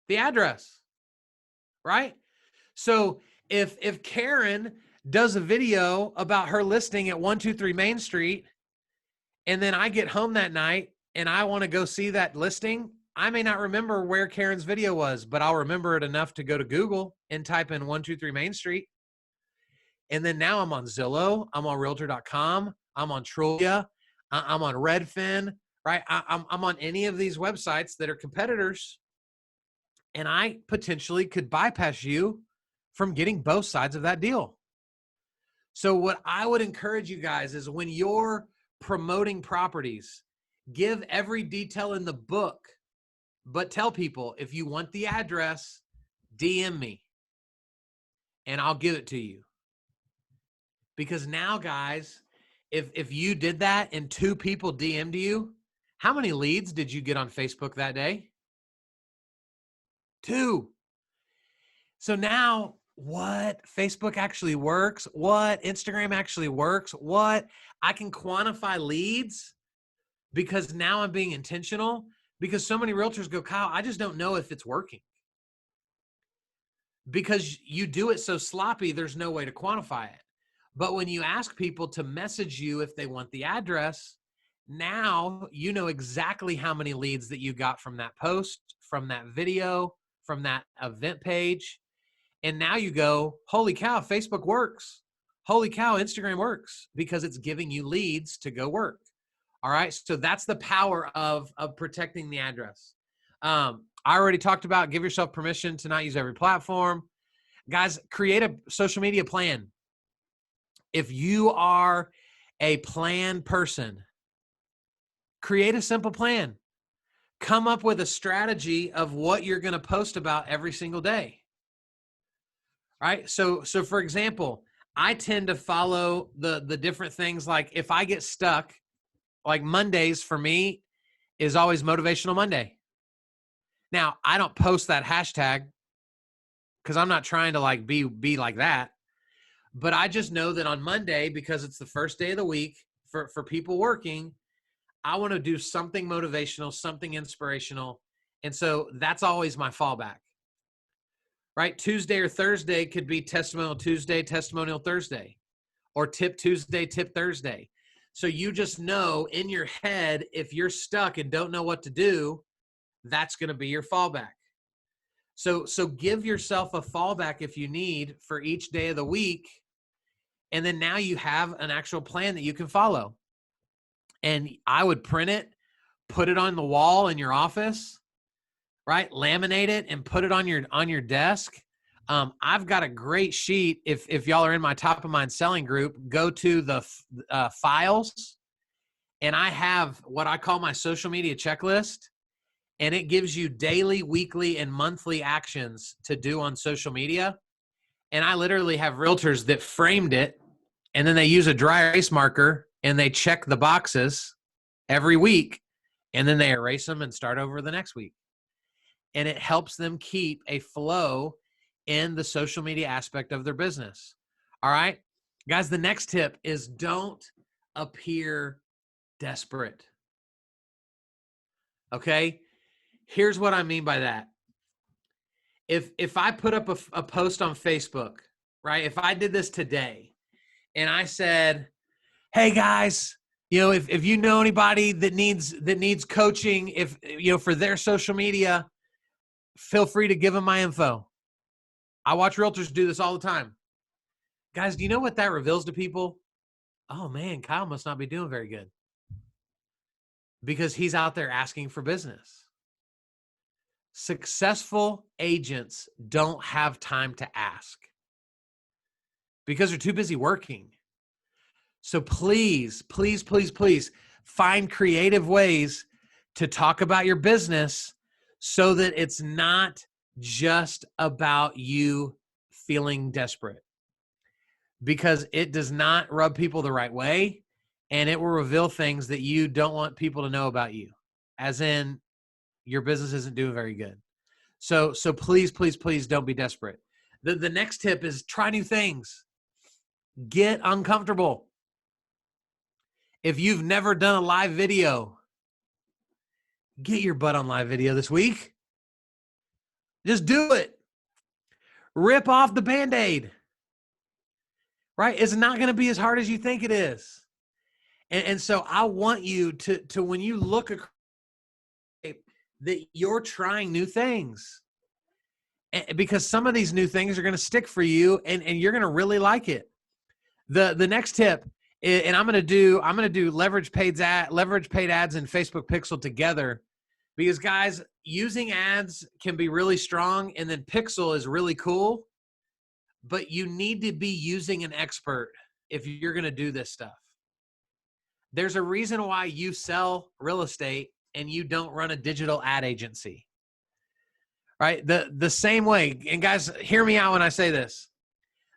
The address, right? So if Karen does a video about her listing at 123 Main Street, and then I get home that night and I want to go see that listing, I may not remember where Karen's video was, but I'll remember it enough to go to Google and type in 123 Main Street. And then now I'm on Zillow, I'm on Realtor.com, I'm on Trulia, I'm on Redfin, right? I'm on any of these websites that are competitors, and I potentially could bypass you from getting both sides of that deal. So what I would encourage you guys is when you're promoting properties, give every detail in the book, but tell people, if you want the address, DM me and I'll give it to you. Because now, guys, if you did that and 2 people DM'd you, how many leads did you get on Facebook that day? 2. So now what Facebook actually works, what Instagram actually works, what I can quantify leads, because now I'm being intentional, because so many realtors go, Kyle, I just don't know if it's working. Because you do it so sloppy, there's no way to quantify it. But when you ask people to message you if they want the address, now you know exactly how many leads that you got from that post, from that video, from that event page. And now you go, holy cow, Facebook works. Holy cow, Instagram works, because it's giving you leads to go work. All right. So that's the power of protecting the address. I already talked about give yourself permission to not use every platform. Guys, create a social media plan. If you are a plan person, create a simple plan. Come up with a strategy of what you're going to post about every single day. Right? So for example, I tend to follow the different things. Like if I get stuck, like Mondays for me is always Motivational Monday. Now, I don't post that hashtag because I'm not trying to like be like that. But I just know that on Monday, because it's the first day of the week for people working, I want to do something motivational, something inspirational. And so that's always my fallback. Right? Tuesday or Thursday could be Testimonial Tuesday, Testimonial Thursday, or Tip Tuesday, Tip Thursday. So you just know in your head, if you're stuck and don't know what to do, that's going to be your fallback. So give yourself a fallback if you need for each day of the week. And then now you have an actual plan that you can follow. And I would print it, put it on the wall in your office, right? Laminate it and put it on your desk. I've got a great sheet. If y'all are in my Top of Mind Selling group, go to the files, and I have what I call my social media checklist, and it gives you daily, weekly, and monthly actions to do on social media. And I literally have realtors that framed it, and then they use a dry erase marker and they check the boxes every week, and then they erase them and start over the next week. And it helps them keep a flow in the social media aspect of their business. All right, guys, the next tip is don't appear desperate. Okay, here's what I mean by that. If I put up a post on Facebook, right? If I did this today and I said, hey guys, if you know anybody that needs coaching, if for their social media, feel free to give them my info. I watch realtors do this all the time. Guys, do you know what that reveals to people? Oh man, Kyle must not be doing very good, because he's out there asking for business. Successful agents don't have time to ask because they're too busy working. So please, please, please, please find creative ways to talk about your business so that it's not just about you feeling desperate, because it does not rub people the right way, and it will reveal things that you don't want people to know about you, as in your business isn't doing very good. So please, please, please don't be desperate. The next tip is try new things. Get uncomfortable. If you've never done a live video, get your butt on live video this week. Just do it. Rip off the Band-Aid. Right? It's not going to be as hard as you think it is. And so I want you to when you look at that, you're trying new things. Because some of these new things are going to stick for you, and you're going to really like it. The next tip and I'm gonna do leverage paid ads and Facebook Pixel together, because guys, using ads can be really strong, and then Pixel is really cool, but you need to be using an expert if you're gonna do this stuff. There's a reason why you sell real estate and you don't run a digital ad agency, right? The same way, and guys, hear me out when I say this.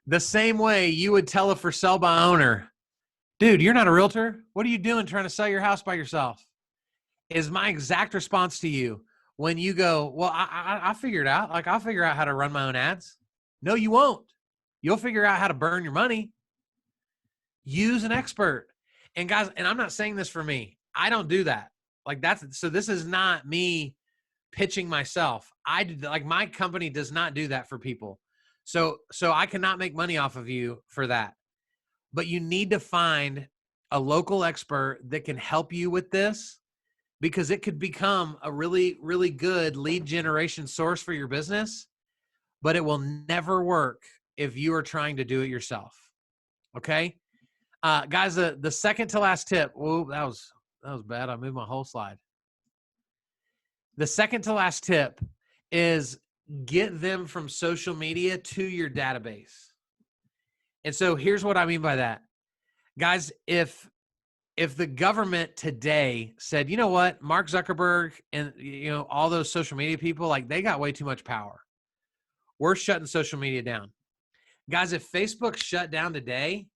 The same way you would tell a for sale by owner, dude, you're not a realtor. What are you doing trying to sell your house by yourself? Is my exact response to you when you go, well, I figured out, like, I'll figure out how to run my own ads. No, you won't. You'll figure out how to burn your money. Use an expert. And guys, and I'm not saying this for me. I don't do that. Like, so this is not me pitching myself. My company does not do that for people. So I cannot make money off of you for that. But you need to find a local expert that can help you with this, because it could become a really, really good lead generation source for your business, but it will never work if you are trying to do it yourself. Okay? Guys, the second to last tip. Whoa, that was bad. I moved my whole slide. The second to last tip is get them from social media to your database. And so here's what I mean by that. Guys, if the government today said, you know what, Mark Zuckerberg and all those social media people, like, they got way too much power. We're shutting social media down. Guys, if Facebook shut down today,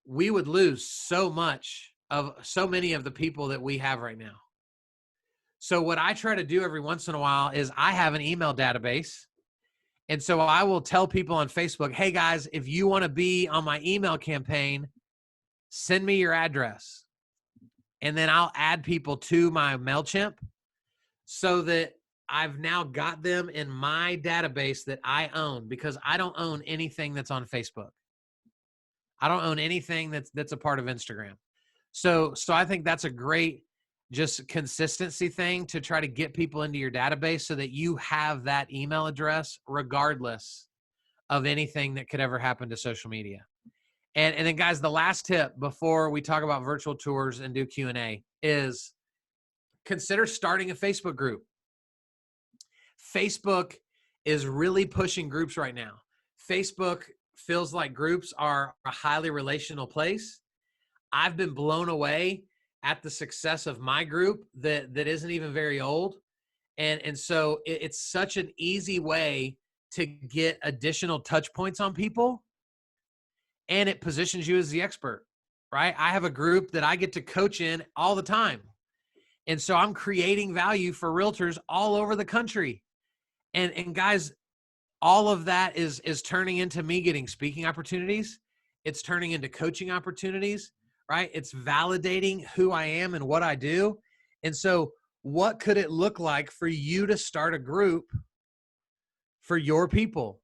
we would lose so many of the people that we have right now. So what I try to do every once in a while is I have an email database. And so I will tell people on Facebook, hey guys, if you want to be on my email campaign, send me your address. And then I'll add people to my MailChimp so that I've now got them in my database that I own, because I don't own anything that's on Facebook. I don't own anything that's a part of Instagram. So I think that's a great just consistency thing to try to get people into your database so that you have that email address regardless of anything that could ever happen to social media. And then guys, the last tip before we talk about virtual tours and do Q&A is consider starting a Facebook group. Facebook is really pushing groups right now. Facebook feels like groups are a highly relational place. I've been blown away at the success of my group that isn't even very old. And so it's such an easy way to get additional touch points on people. And it positions you as the expert, right? I have a group that I get to coach in all the time. And so I'm creating value for realtors all over the country. And guys, all of that is turning into me getting speaking opportunities. It's turning into coaching opportunities, right? It's validating who I am and what I do. And so what could it look like for you to start a group for your people?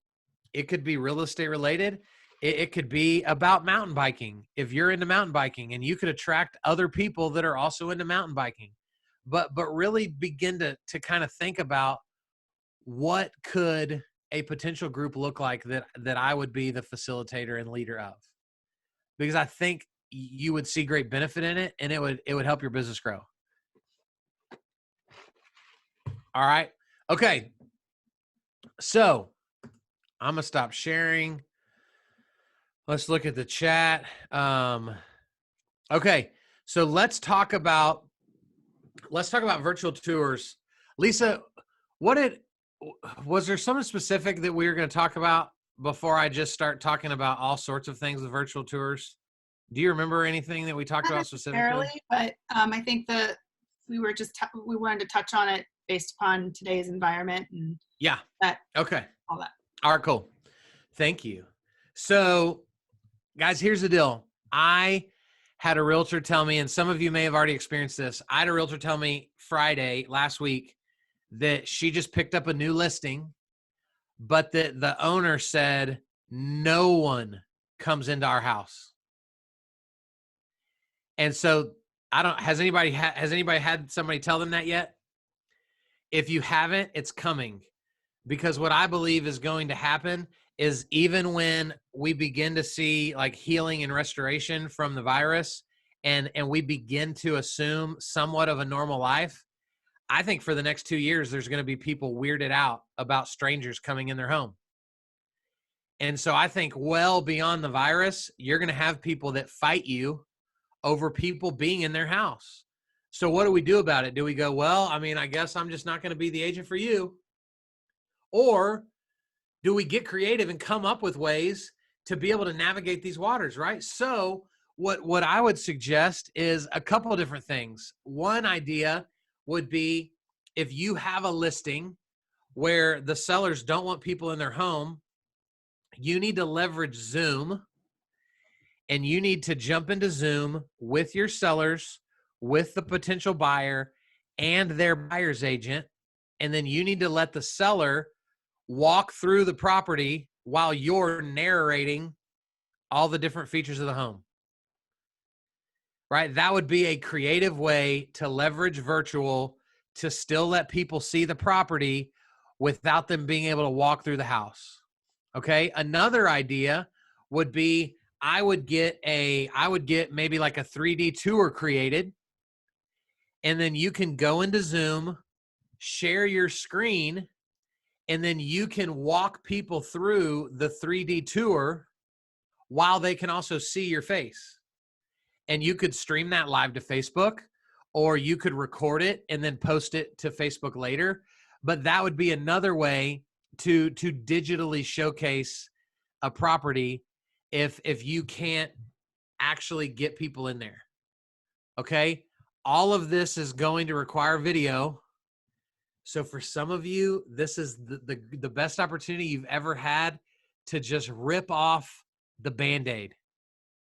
It could be real estate related. It could be about mountain biking. If you're into mountain biking, and you could attract other people that are also into mountain biking, but really begin to kind of think about what could a potential group look like that I would be the facilitator and leader of, because I think you would see great benefit in it, and it would help your business grow. All right. Okay. So I'm going to stop sharing. Let's look at the chat. Okay. So let's talk about virtual tours. Lisa, was there something specific that we were going to talk about before I just start talking about all sorts of things with virtual tours? Do you remember anything that we talked about specifically? But I think that we wanted to touch on it based upon today's environment and Okay. all that. All right, cool. Thank you. So guys, here's the deal. I had a realtor tell me, and some of you may have already experienced this. I had a realtor tell me Friday last week that she just picked up a new listing, but that the owner said no one comes into our house. And so has anybody had somebody tell them that yet? If you haven't, it's coming, because what I believe is going to happen is even when we begin to see like healing and restoration from the virus, and we begin to assume somewhat of a normal life, I think for the next 2 years, there's going to be people weirded out about strangers coming in their home. And so I think well beyond the virus, you're going to have people that fight you over people being in their house. So what do we do about it? Do we go, well, I mean, I guess I'm just not going to be the agent for you? Or do we get creative and come up with ways to be able to navigate these waters, right? So what I would suggest is a couple of different things. One idea would be, if you have a listing where the sellers don't want people in their home, you need to leverage Zoom, and you need to jump into Zoom with your sellers, with the potential buyer and their buyer's agent. And then you need to let the seller walk through the property while you're narrating all the different features of the home, right? That would be a creative way to leverage virtual to still let people see the property without them being able to walk through the house. Okay. Another idea would be, I would get maybe like a 3D tour created, and then you can go into Zoom, share your screen, and then you can walk people through the 3D tour while they can also see your face. And you could stream that live to Facebook, or you could record it and then post it to Facebook later. But that would be another way to digitally showcase a property if you can't actually get people in there. Okay? All of this is going to require video. So for some of you, this is the best opportunity you've ever had to just rip off the Band-Aid.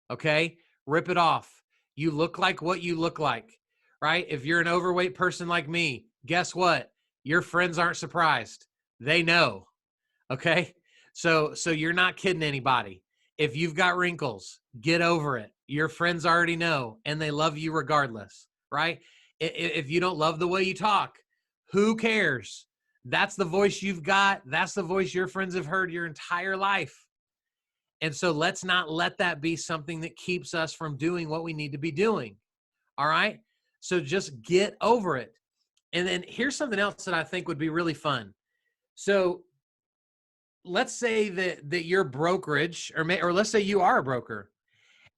Okay? Rip it off. You look like what you look like, right? If you're an overweight person like me, guess what? Your friends aren't surprised. They know. Okay? So you're not kidding anybody. If you've got wrinkles, get over it. Your friends already know, and they love you regardless, right? If you don't love the way you talk, who cares? That's the voice you've got. That's the voice your friends have heard your entire life. And so let's not let that be something that keeps us from doing what we need to be doing. All right? So just get over it. And then here's something else that I think would be really fun. So let's say that your brokerage, or let's say you are a broker,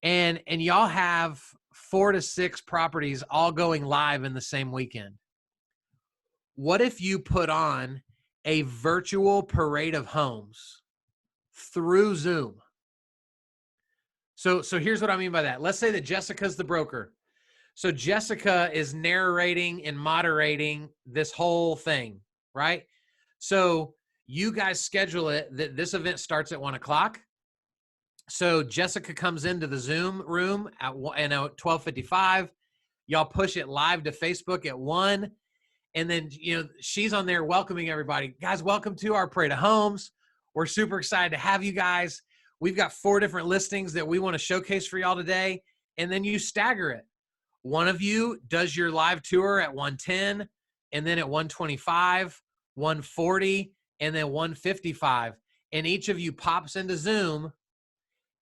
and y'all have 4 to 6 properties all going live in the same weekend. What if you put on a virtual parade of homes through Zoom? So here's what I mean by that. Let's say that Jessica's the broker. So Jessica is narrating and moderating this whole thing, right? So you guys schedule it that this event starts at 1 o'clock. So Jessica comes into the Zoom room at 12:55. Y'all push it live to Facebook at 1. And then, she's on there welcoming everybody. Guys, welcome to our parade of homes. We're super excited to have you guys. We've got 4 different listings that we want to showcase for y'all today. And then you stagger it. One of you does your live tour at 1:10, and then at 1:25, 1:40, and then 1:55. And each of you pops into Zoom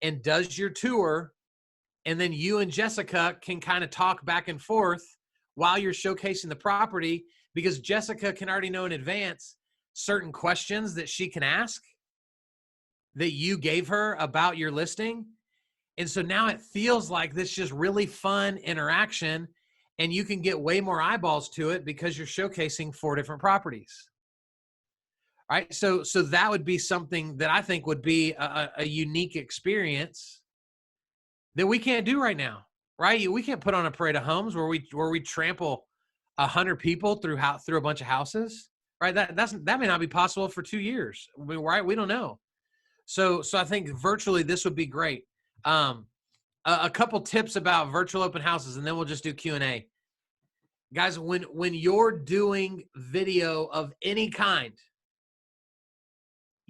and does your tour. And then you and Jessica can kind of talk back and forth while you're showcasing the property, because Jessica can already know in advance certain questions that she can ask that you gave her about your listing. And so now it feels like this just really fun interaction, and you can get way more eyeballs to it because you're showcasing 4 different properties. All right. So that would be something that I think would be a unique experience that we can't do right now, right? We can't put on a parade of homes where we trample 100 people through a bunch of houses, right? That may not be possible for 2 years, right? We don't know. So I think virtually this would be great. A couple tips about virtual open houses, and then we'll just do Q&A. Guys, when you're doing video of any kind,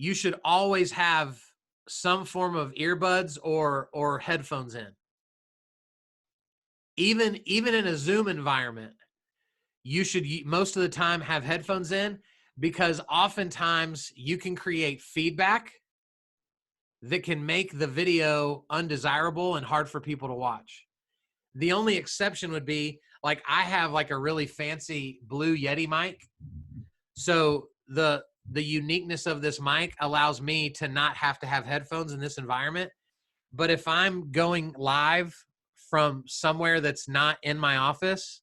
you should always have some form of earbuds or headphones in. Even in a Zoom environment, you should most of the time have headphones in, because oftentimes you can create feedback that can make the video undesirable and hard for people to watch. The only exception would be, like, I have like a really fancy Blue Yeti mic. So the uniqueness of this mic allows me to not have to have headphones in this environment. But if I'm going live from somewhere that's not in my office,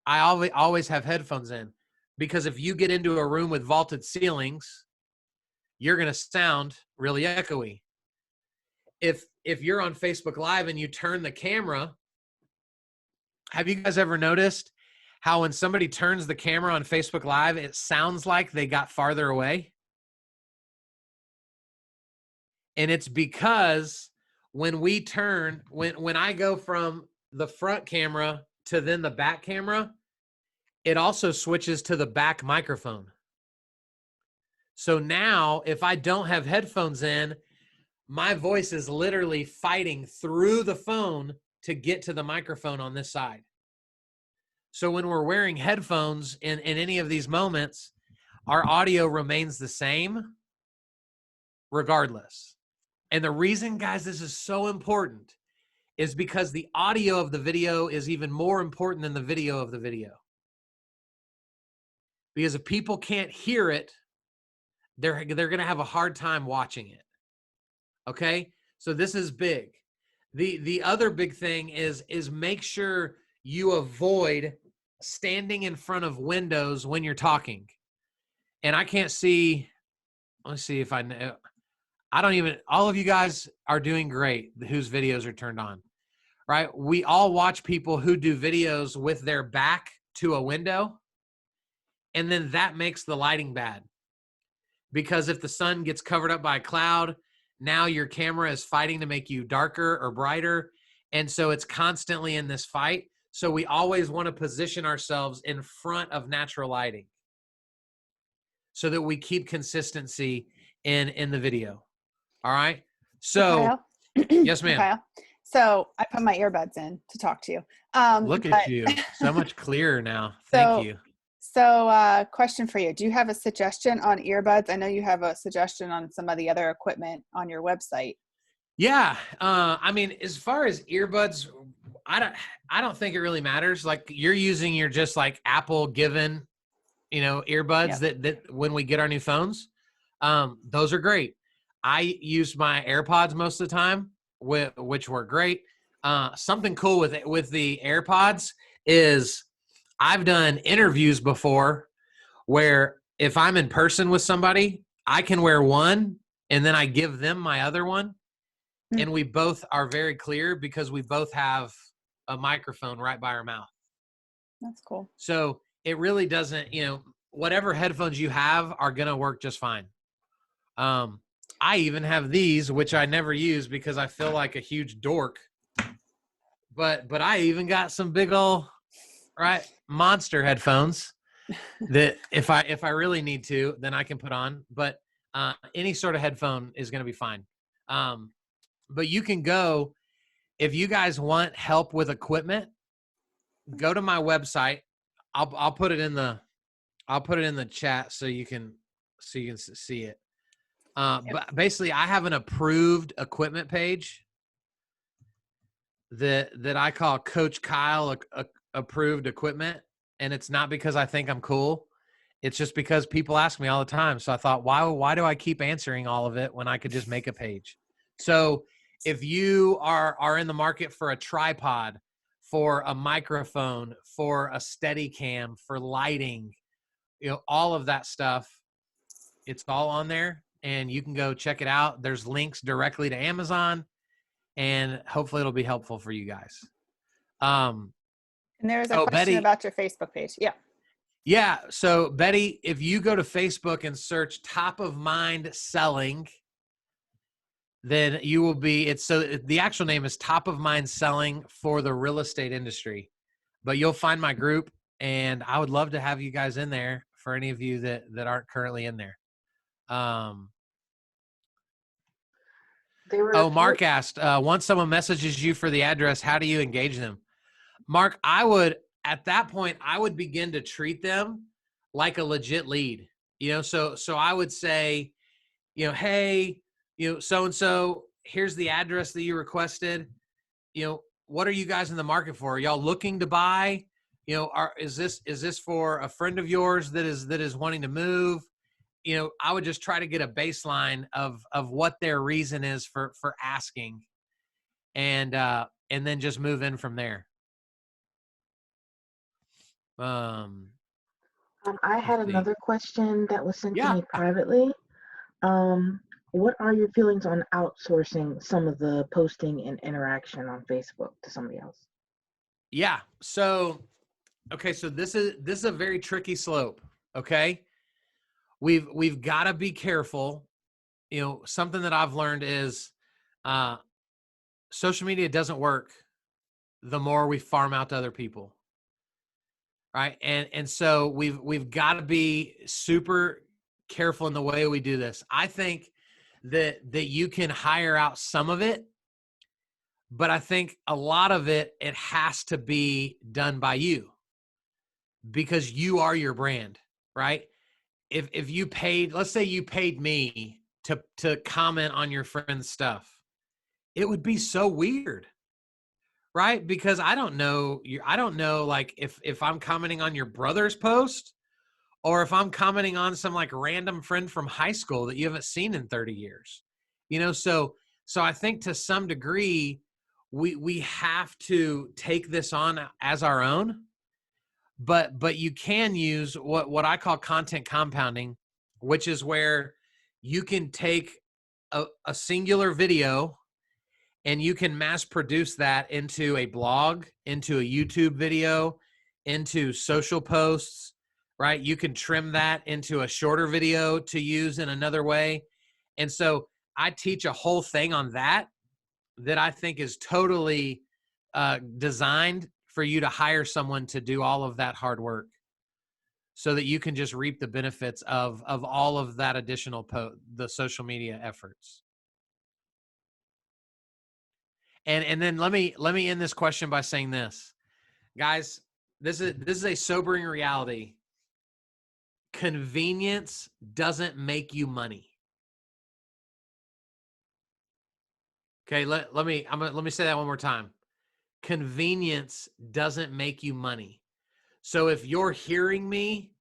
I always have headphones in, because if you get into a room with vaulted ceilings, you're going to sound really echoey. If you're on Facebook Live and you turn the camera, have you guys ever noticed how when somebody turns the camera on Facebook Live, it sounds like they got farther away? And it's because when we turn, when I go from the front camera to then the back camera, it also switches to the back microphone. So now if I don't have headphones in, my voice is literally fighting through the phone to get to the microphone on this side. So when we're wearing headphones in any of these moments, our audio remains the same regardless. And the reason, guys, this is so important is because the audio of the video is even more important than the video of the video. Because if people can't hear it, they're going to have a hard time watching it. Okay? So this is big. The other big thing is make sure you avoid standing in front of windows when you're talking. And I can't see, let's see if I know. I don't even, all of you guys are doing great whose videos are turned on, right? We all watch people who do videos with their back to a window, and then that makes the lighting bad. Because if the sun gets covered up by a cloud, now your camera is fighting to make you darker or brighter. And so it's constantly in this fight. So we always want to position ourselves in front of natural lighting so that we keep consistency in the video. All right. So, Kyle? yes, ma'am. Kyle. So I put my earbuds in to talk to you. Look at you. So much clearer now. So- Thank you. So question for you. Do you have a suggestion on earbuds? I know you have a suggestion on some of the other equipment on your website. Yeah. I mean, as far as earbuds, I don't think it really matters. Like, you're using your just like Apple given, earbuds that when we get our new phones, those are great. I use my AirPods most of the time, which work great. Something cool with the AirPods is I've done interviews before where if I'm in person with somebody, I can wear one and then I give them my other one. And we both are very clear because we both have a microphone right by our mouth. That's cool. So it really doesn't, whatever headphones you have are going to work just fine. I even have these, which I never use because I feel like a huge dork. But I even got some big old, monster headphones that if I really need to, then I can put on. But any sort of headphone is going to be fine. But you can go, if you guys want help with equipment, go to my website. I'll put it in the chat so you can see it. But basically, I have an approved equipment page that I call Coach Kyle approved equipment, and it's not because I think I'm cool. It's just because people ask me all the time. So I thought, why do I keep answering all of it when I could just make a page? So if you are in the market for a tripod, for a microphone, for a Steadicam, for lighting, all of that stuff, it's all on there. And you can go check it out. There's links directly to Amazon, and hopefully it'll be helpful for you guys. And there's a question Betty, about your Facebook page. Yeah. Yeah. So Betty, if you go to Facebook and search Top of Mind Selling, then you will be, the actual name is Top of Mind Selling for the real estate industry, but you'll find my group, and I would love to have you guys in there for any of you that aren't currently in there. Mark asked, once someone messages you for the address, how do you engage them? Mark, at that point, I would begin to treat them like a legit lead, so I would say, hey, so-and-so, here's the address that you requested. What are you guys in the market for? Are y'all looking to buy? Is this for a friend of yours that is wanting to move? I would just try to get a baseline of what their reason is for asking, and then just move in from there. I had Let's see. another question that was sent to Yeah. me privately. What are your feelings on outsourcing some of the posting and interaction on Facebook to somebody else? Yeah. So this is a very tricky slope. Okay. We've got to be careful. Something that I've learned is social media doesn't work the more we farm out to other people. Right. And so we've got to be super careful in the way we do this. I think that you can hire out some of it, but I think a lot of it has to be done by you, because you are your brand, right? If you paid, let's say you paid me to comment on your friend's stuff, it would be so weird, right? Because I don't know like if I'm commenting on your brother's post, or if I'm commenting on some like random friend from high school that you haven't seen in 30 years. So I think to some degree we have to take this on as our own, but you can use what I call content compounding, which is where you can take a singular video and you can mass produce that into a blog, into a YouTube video, into social posts, right? You can trim that into a shorter video to use in another way. And so I teach a whole thing on that I think is totally designed for you to hire someone to do all of that hard work, so that you can just reap the benefits of all of that additional the social media efforts. And then let me end this question by saying this, guys. This is a sobering reality. Convenience doesn't make you money. Okay, let me say that one more time. Convenience doesn't make you money. So if you're hearing me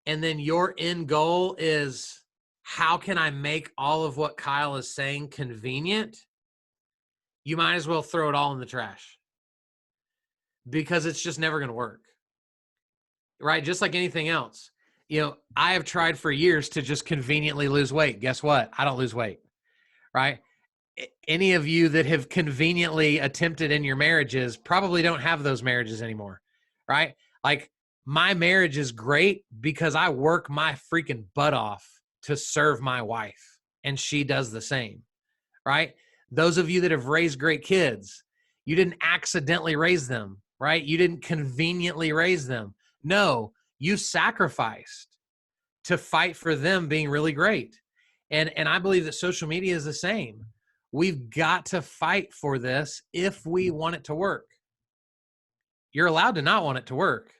and then your end goal is, how can I make all of what Kyle is saying convenient? You might as well throw it all in the trash, because it's just never going to work. Right? Just like anything else. I have tried for years to just conveniently lose weight. Guess what? I don't lose weight. Right? Any of you that have conveniently attempted in your marriages probably don't have those marriages anymore. Right? Like, my marriage is great because I work my freaking butt off to serve my wife, and she does the same. Right? Those of you that have raised great kids, you didn't accidentally raise them, right? You didn't conveniently raise them. No, you sacrificed to fight for them being really great. And I believe that social media is the same. We've got to fight for this if we want it to work. You're allowed to not want it to work,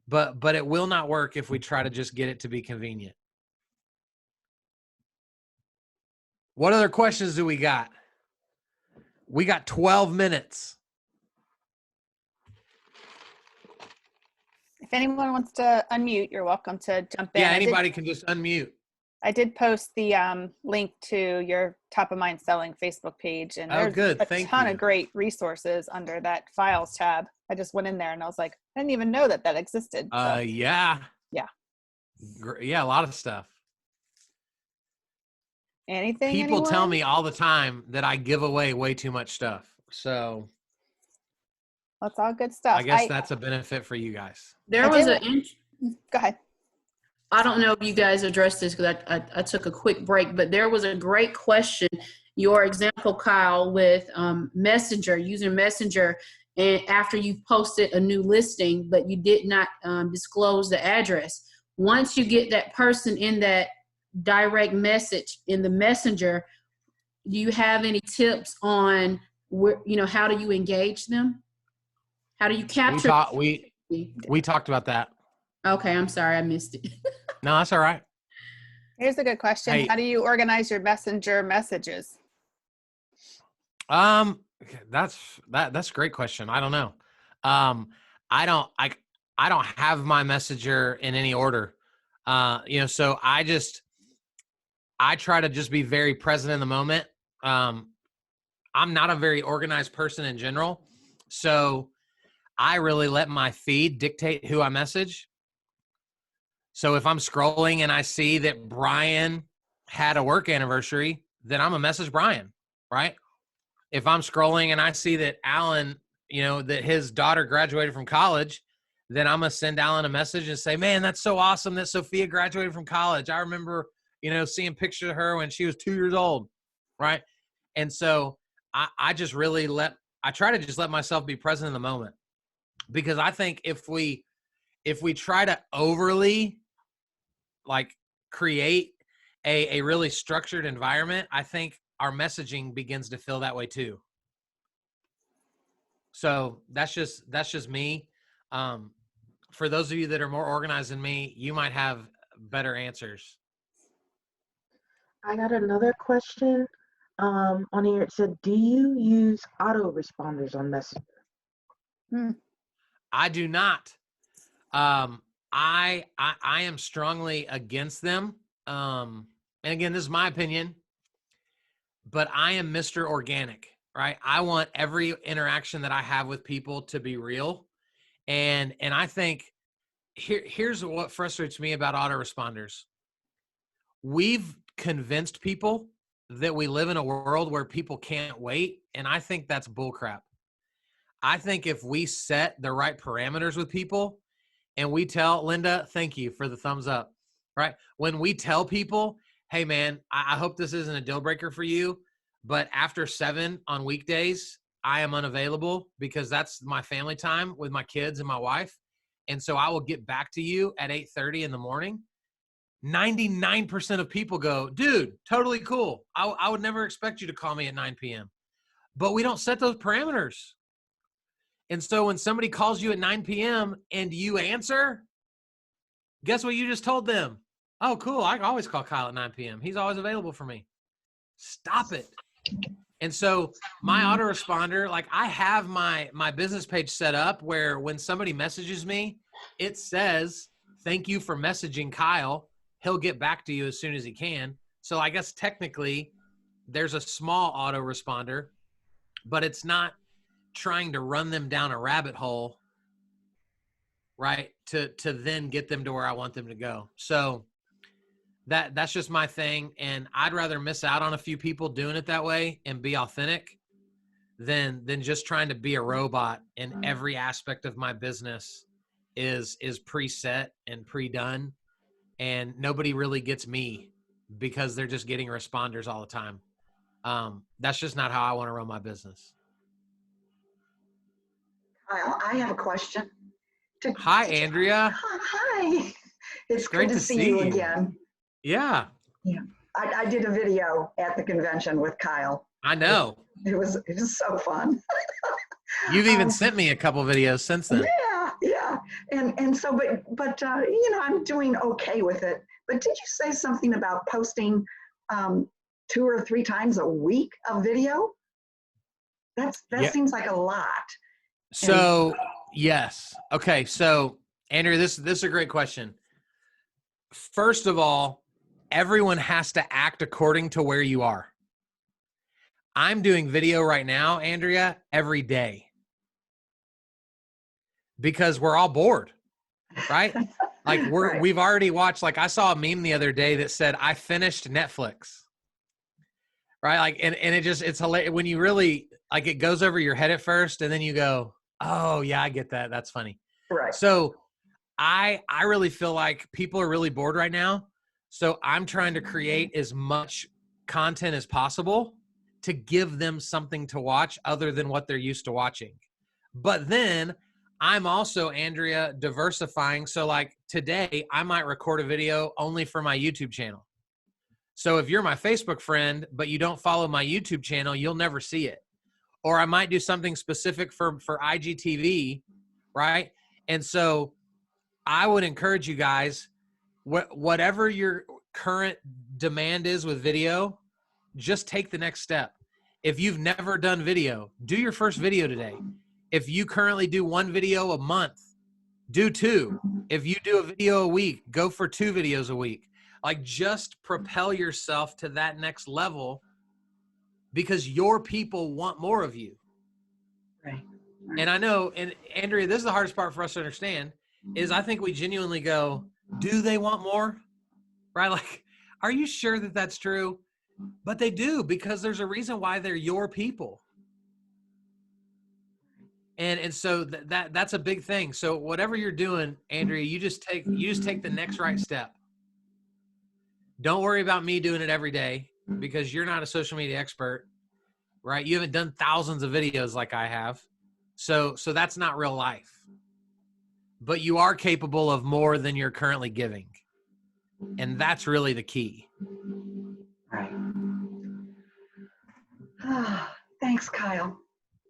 but it will not work if we try to just get it to be convenient. What other questions do we got? We got 12 minutes. If anyone wants to unmute, you're welcome to jump in. Yeah, anybody can just unmute. I did post the link to your Top of Mind Selling Facebook page, and there's a ton of great resources under that Files tab. I just went in there and I was like, I didn't even know that existed. So. Yeah, a lot of stuff. Anything? People tell me all the time that I give away way too much stuff. So that's all good stuff. I guess that's a benefit for you guys. There was Go ahead. I don't know if you guys addressed this because I took a quick break, but there was a great question. Your example, Kyle, with Messenger, using Messenger, and after you posted a new listing, but you did not disclose the address. Once you get that person in that direct message in the Messenger, do you have any tips on where, how do you engage them? How do you capture? We talked about that. Okay, I'm sorry, I missed it. No, that's all right. Here's a good question. Hey. How do you organize your messenger messages? That's a great question. I don't know. I don't have my messenger in any order. So I try to just be very present in the moment. I'm not a very organized person in general, so I really let my feed dictate who I message. So if I'm scrolling and I see that Brian had a work anniversary, then I'm gonna message Brian, right? If I'm scrolling and I see that Alan, that his daughter graduated from college, then I'm gonna send Alan a message and say, man, that's so awesome that Sophia graduated from college. I remember, seeing pictures of her when she was 2 years old, right? And so I just really I try to just let myself be present in the moment, because I think if we try to overly create a really structured environment, I think our messaging begins to feel that way too. So that's just me. For those of you that are more organized than me, you might have better answers. I got another question on here. It said, do you use autoresponders on Messenger? I do not. I am strongly against them. And again, this is my opinion, but I am Mr. Organic, right? I want every interaction that I have with people to be real. And I think here's what frustrates me about autoresponders. We've convinced people that we live in a world where people can't wait. And I think that's bullcrap. I think if we set the right parameters with people and we tell Linda, thank you for the thumbs up, right? When we tell people, hey man, I hope this isn't a deal breaker for you, but after 7 on weekdays, I am unavailable because that's my family time with my kids and my wife. And so I will get back to you at 8:30 in the morning. 99% of people go, dude, totally cool. I would never expect you to call me at 9 p.m. But we don't set those parameters. And so when somebody calls you at 9 p.m. and you answer, guess what you just told them? Oh, cool. I can always call Kyle at 9 p.m. He's always available for me. Stop it. And so my autoresponder, I have my business page set up where when somebody messages me, it says, thank you for messaging Kyle. He'll get back to you as soon as he can. So I guess technically there's a small autoresponder, but it's not trying to run them down a rabbit hole, right? To then get them to where I want them to go. So that's just my thing. And I'd rather miss out on a few people doing it that way and be authentic than just trying to be a robot. And every aspect of my business is preset and pre-done. And nobody really gets me because they're just getting responders all the time. That's just not how I want to run my business. Kyle, I have a question. Hi, Andrea. Hi. It's great good to see you again. Yeah. Yeah. I did a video at the convention with Kyle. I know. It was so fun. You've even sent me a couple videos since then. Yeah. And so, but I'm doing okay with it. But did you say something about posting 2 or 3 times a week of video? That seems like a lot. So, yes. Okay. So, Andrea, this is a great question. First of all, everyone has to act according to where you are. I'm doing video right now, Andrea, every day because we're all bored, right? We've already watched, I saw a meme the other day that said, I finished Netflix, right? And it's hilarious when you really, it goes over your head at first and then you go, oh yeah, I get that. That's funny. Right. So I really feel like people are really bored right now. So I'm trying to create as much content as possible to give them something to watch other than what they're used to watching. But then I'm also, Andrea, diversifying. So today I might record a video only for my YouTube channel. So if you're my Facebook friend, but you don't follow my YouTube channel, you'll never see it. Or I might do something specific for IGTV, right? And so I would encourage you guys, whatever you're current demand is with video, just take the next step. If you've never done video, do your first video today. If you currently do 1 video a month, do 2. If you do a video a week, go for 2 videos a week. Like, just propel yourself to that next level, because your people want more of you. Right. And I know, and Andrea, this is the hardest part for us to understand, is I think we genuinely go, do they want more? Right? Like, are you sure that that's true? But they do, because there's a reason why they're your people. And so that's a big thing. So whatever you're doing, Andrea, you just take the next right step. Don't worry about me doing it every day, because you're not a social media expert, right? You haven't done thousands of videos like I have. So that's not real life. But you are capable of more than you're currently giving. And that's really the key. Right. Thanks, Kyle.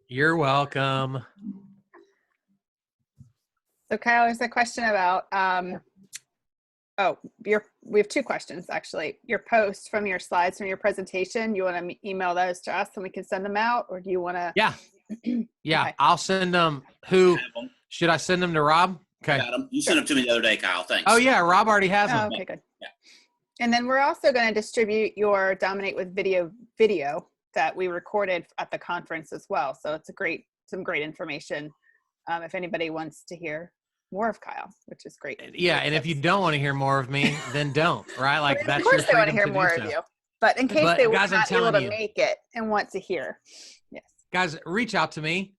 You're welcome. So Kyle, there's a question about, we have 2 questions actually. Your posts from your slides from your presentation, you want to email those to us and we can send them out, or do you want to? Yeah. Yeah. Okay. I'll send them. Should I send them to Rob? Okay. Got them. You sent them to me the other day, Kyle. Thanks. Oh yeah. Rob already has them. Oh, okay, good. Yeah. And then we're also going to distribute your Dominate with video that we recorded at the conference as well. So it's some great information if anybody wants to hear more of Kyle, which is great. Yeah, and if you don't want to hear more of me, then don't, right? Like, that's your freedom. Of course they want to hear more of you. But in case they were guys, not able to make it and want to hear. Yes. Guys, reach out to me.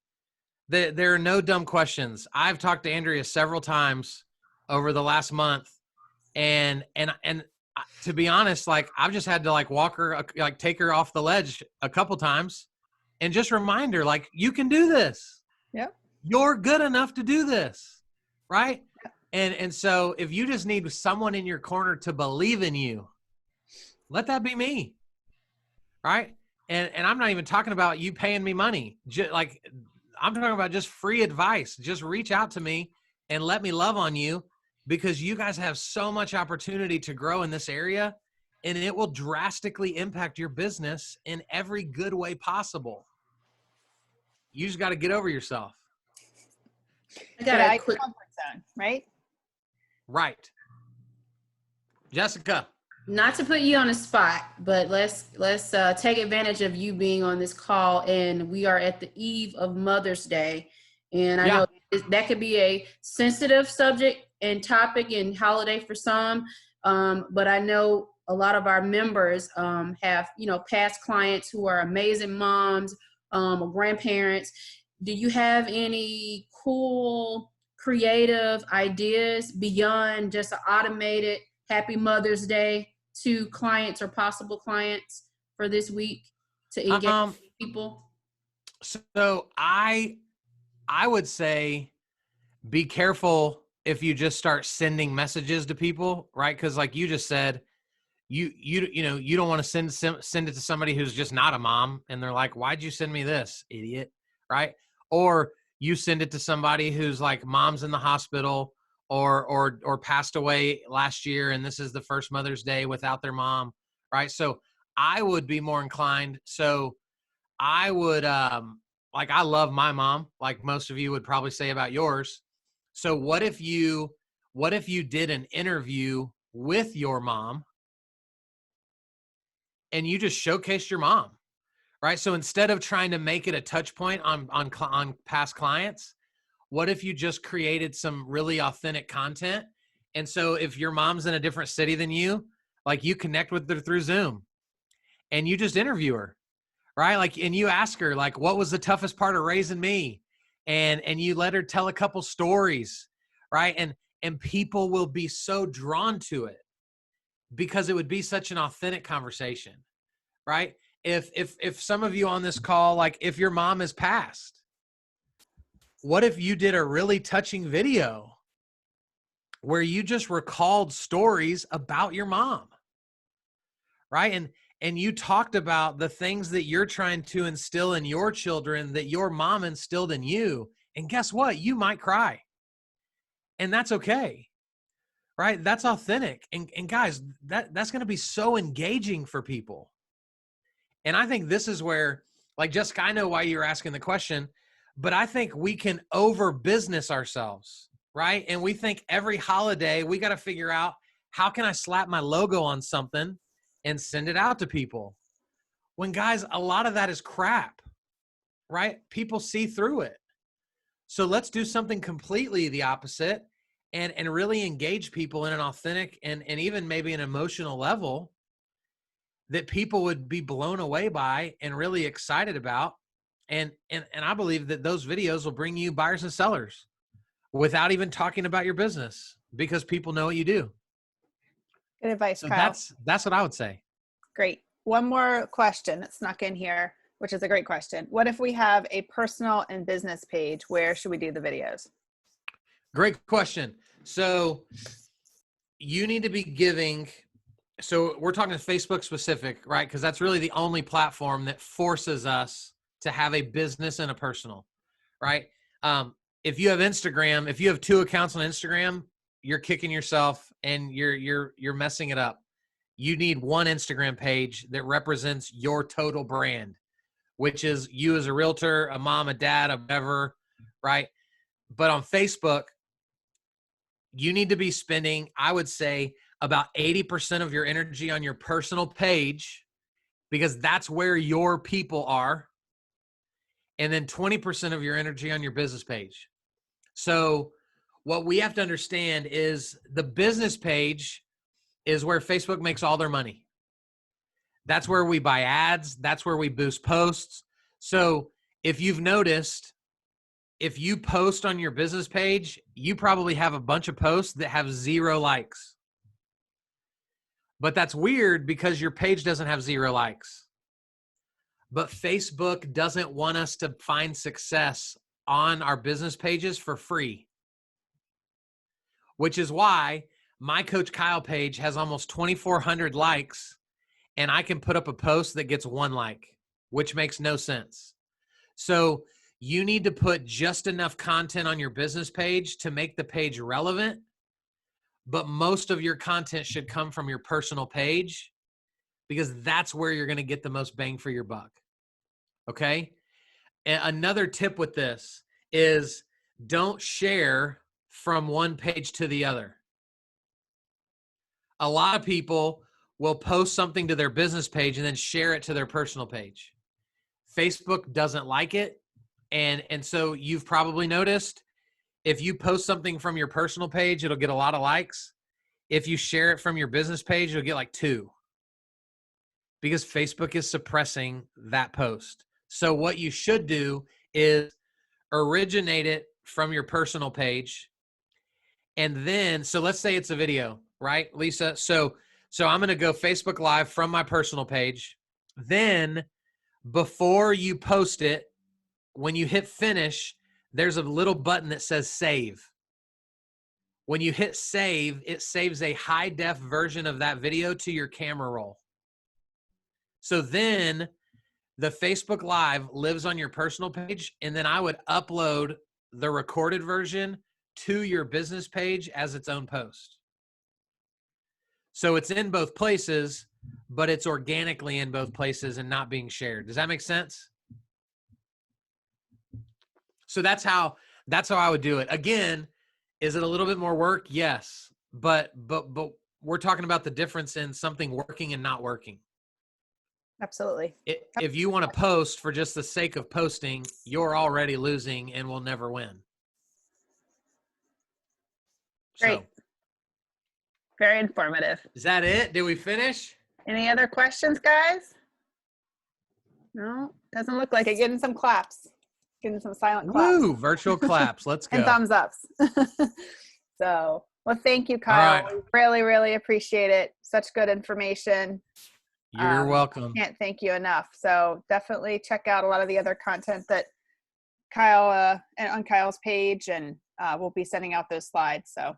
There are no dumb questions. I've talked to Andrea several times over the last month, and to be honest, like, I've just had to like walk her, like take her off the ledge a couple times and just remind her, like, you can do this. Yeah. You're good enough to do this. Right. And so if you just need someone in your corner to believe in you, let that be me. Right. And I'm not even talking about you paying me money. Like, I'm talking about just free advice. Just reach out to me and let me love on you, because you guys have so much opportunity to grow in this area, and it will drastically impact your business in every good way possible. You just got to get over yourself. I got a quick comfort zone, right? Right. Jessica. Not to put you on the spot, but let's take advantage of you being on this call, and we are at the eve of Mother's Day, and I know that could be a sensitive subject and topic and holiday for some, but I know a lot of our members have, past clients who are amazing moms or grandparents. Do you have any cool, creative ideas beyond just an automated Happy Mother's Day to clients or possible clients for this week to engage people? So I would say be careful if you just start sending messages to people, right? Because like you just said, you don't want to send it to somebody who's just not a mom, and they're like, why'd you send me this, idiot? Right? Or you send it to somebody who's like, mom's in the hospital or passed away last year, and this is the first Mother's Day without their mom, right? So I would be more inclined. So I would, like, I love my mom, like most of you would probably say about yours. So what if you did an interview with your mom and you just showcased your mom, right? So instead of trying to make it a touch point on past clients, what if you just created some really authentic content? And so if your mom's in a different city than you, like, you connect with her through Zoom and you just interview her, right? Like, and you ask her, like, what was the toughest part of raising me? And you let her tell a couple stories, right? And people will be so drawn to it because it would be such an authentic conversation, right? If some of you on this call, like, if your mom is passed, what if you did a really touching video where you just recalled stories about your mom, right? And you talked about the things that you're trying to instill in your children that your mom instilled in you. And guess what? You might cry. And that's okay, right? That's authentic. And guys, that's going to be so engaging for people. And I think this is where, like, Jessica, I know why you're asking the question, but I think we can over business ourselves, right? And we think every holiday we got to figure out, how can I slap my logo on something and send it out to people? When, guys, a lot of that is crap, right? People see through it. So let's do something completely the opposite and really engage people in an authentic and even maybe an emotional level that people would be blown away by and really excited about. And I believe that those videos will bring you buyers and sellers without even talking about your business, because people know what you do. Good advice, So Kyle. that's what I would say. Great. One more question that snuck in here, which is a great question. What if we have a personal and business page? Where should we do the videos? Great question. So you need to be giving, so we're talking Facebook specific, right? Because that's really the only platform that forces us to have a business and a personal, right? If you have Instagram, if you have 2 accounts on Instagram, you're kicking yourself and you're messing it up. You need one Instagram page that represents your total brand, which is you as a realtor, a mom, a dad, a whatever, right? But on Facebook, you need to be spending, I would say, about 80% of your energy on your personal page, because that's where your people are. And then 20% of your energy on your business page. So what we have to understand is the business page is where Facebook makes all their money. That's where we buy ads. That's where we boost posts. So if you've noticed, if you post on your business page, you probably have a bunch of posts that have 0 likes. But that's weird because your page doesn't have 0 likes. But Facebook doesn't want us to find success on our business pages for free, which is why my Coach Kyle page has almost 2,400 likes, and I can put up a post that gets 1 like, which makes no sense. So you need to put just enough content on your business page to make the page relevant, but most of your content should come from your personal page, because that's where you're going to get the most bang for your buck. Okay? And another tip with this is don't share from one page to the other. A lot of people will post something to their business page and then share it to their personal page. Facebook doesn't like it. And so you've probably noticed, if you post something from your personal page, it'll get a lot of likes. If you share it from your business page, you'll get like 2, because Facebook is suppressing that post. So what you should do is originate it from your personal page. And then, so let's say it's a video, right, Lisa? So I'm going to go Facebook Live from my personal page. Then before you post it, when you hit finish, there's a little button that says save. When you hit save, it saves a high def version of that video to your camera roll. So then the Facebook Live lives on your personal page, and then I would upload the recorded version to your business page as its own post. So it's in both places, but it's organically in both places and not being shared. Does that make sense? So that's how I would do it. Again, is it a little bit more work? Yes. But we're talking about the difference in something working and not working. Absolutely. If you want to post for just the sake of posting, you're already losing and will never win. Great. So, very informative. Is that it? Did we finish? Any other questions, guys? No, doesn't look like it. Getting some claps. Getting some silent claps. Woo, virtual claps. Let's go. And thumbs ups. So, well, thank you, Kyle. Right. We really, really appreciate it. Such good information. You're welcome. Can't thank you enough. So definitely check out a lot of the other content that Kyle on Kyle's page, and we'll be sending out those slides. So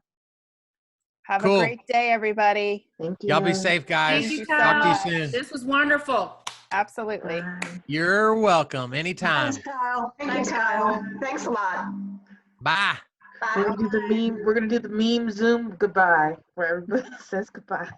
have a great day, everybody. Thank you. Y'all be safe, guys. Thank you, Talk Kyle. to you soon. This was wonderful. Absolutely. You're welcome. Anytime. Thanks, Kyle. Thanks, Kyle. Thanks a lot. Bye. We're gonna do the meme. We're gonna do the meme Zoom goodbye, where everybody says goodbye.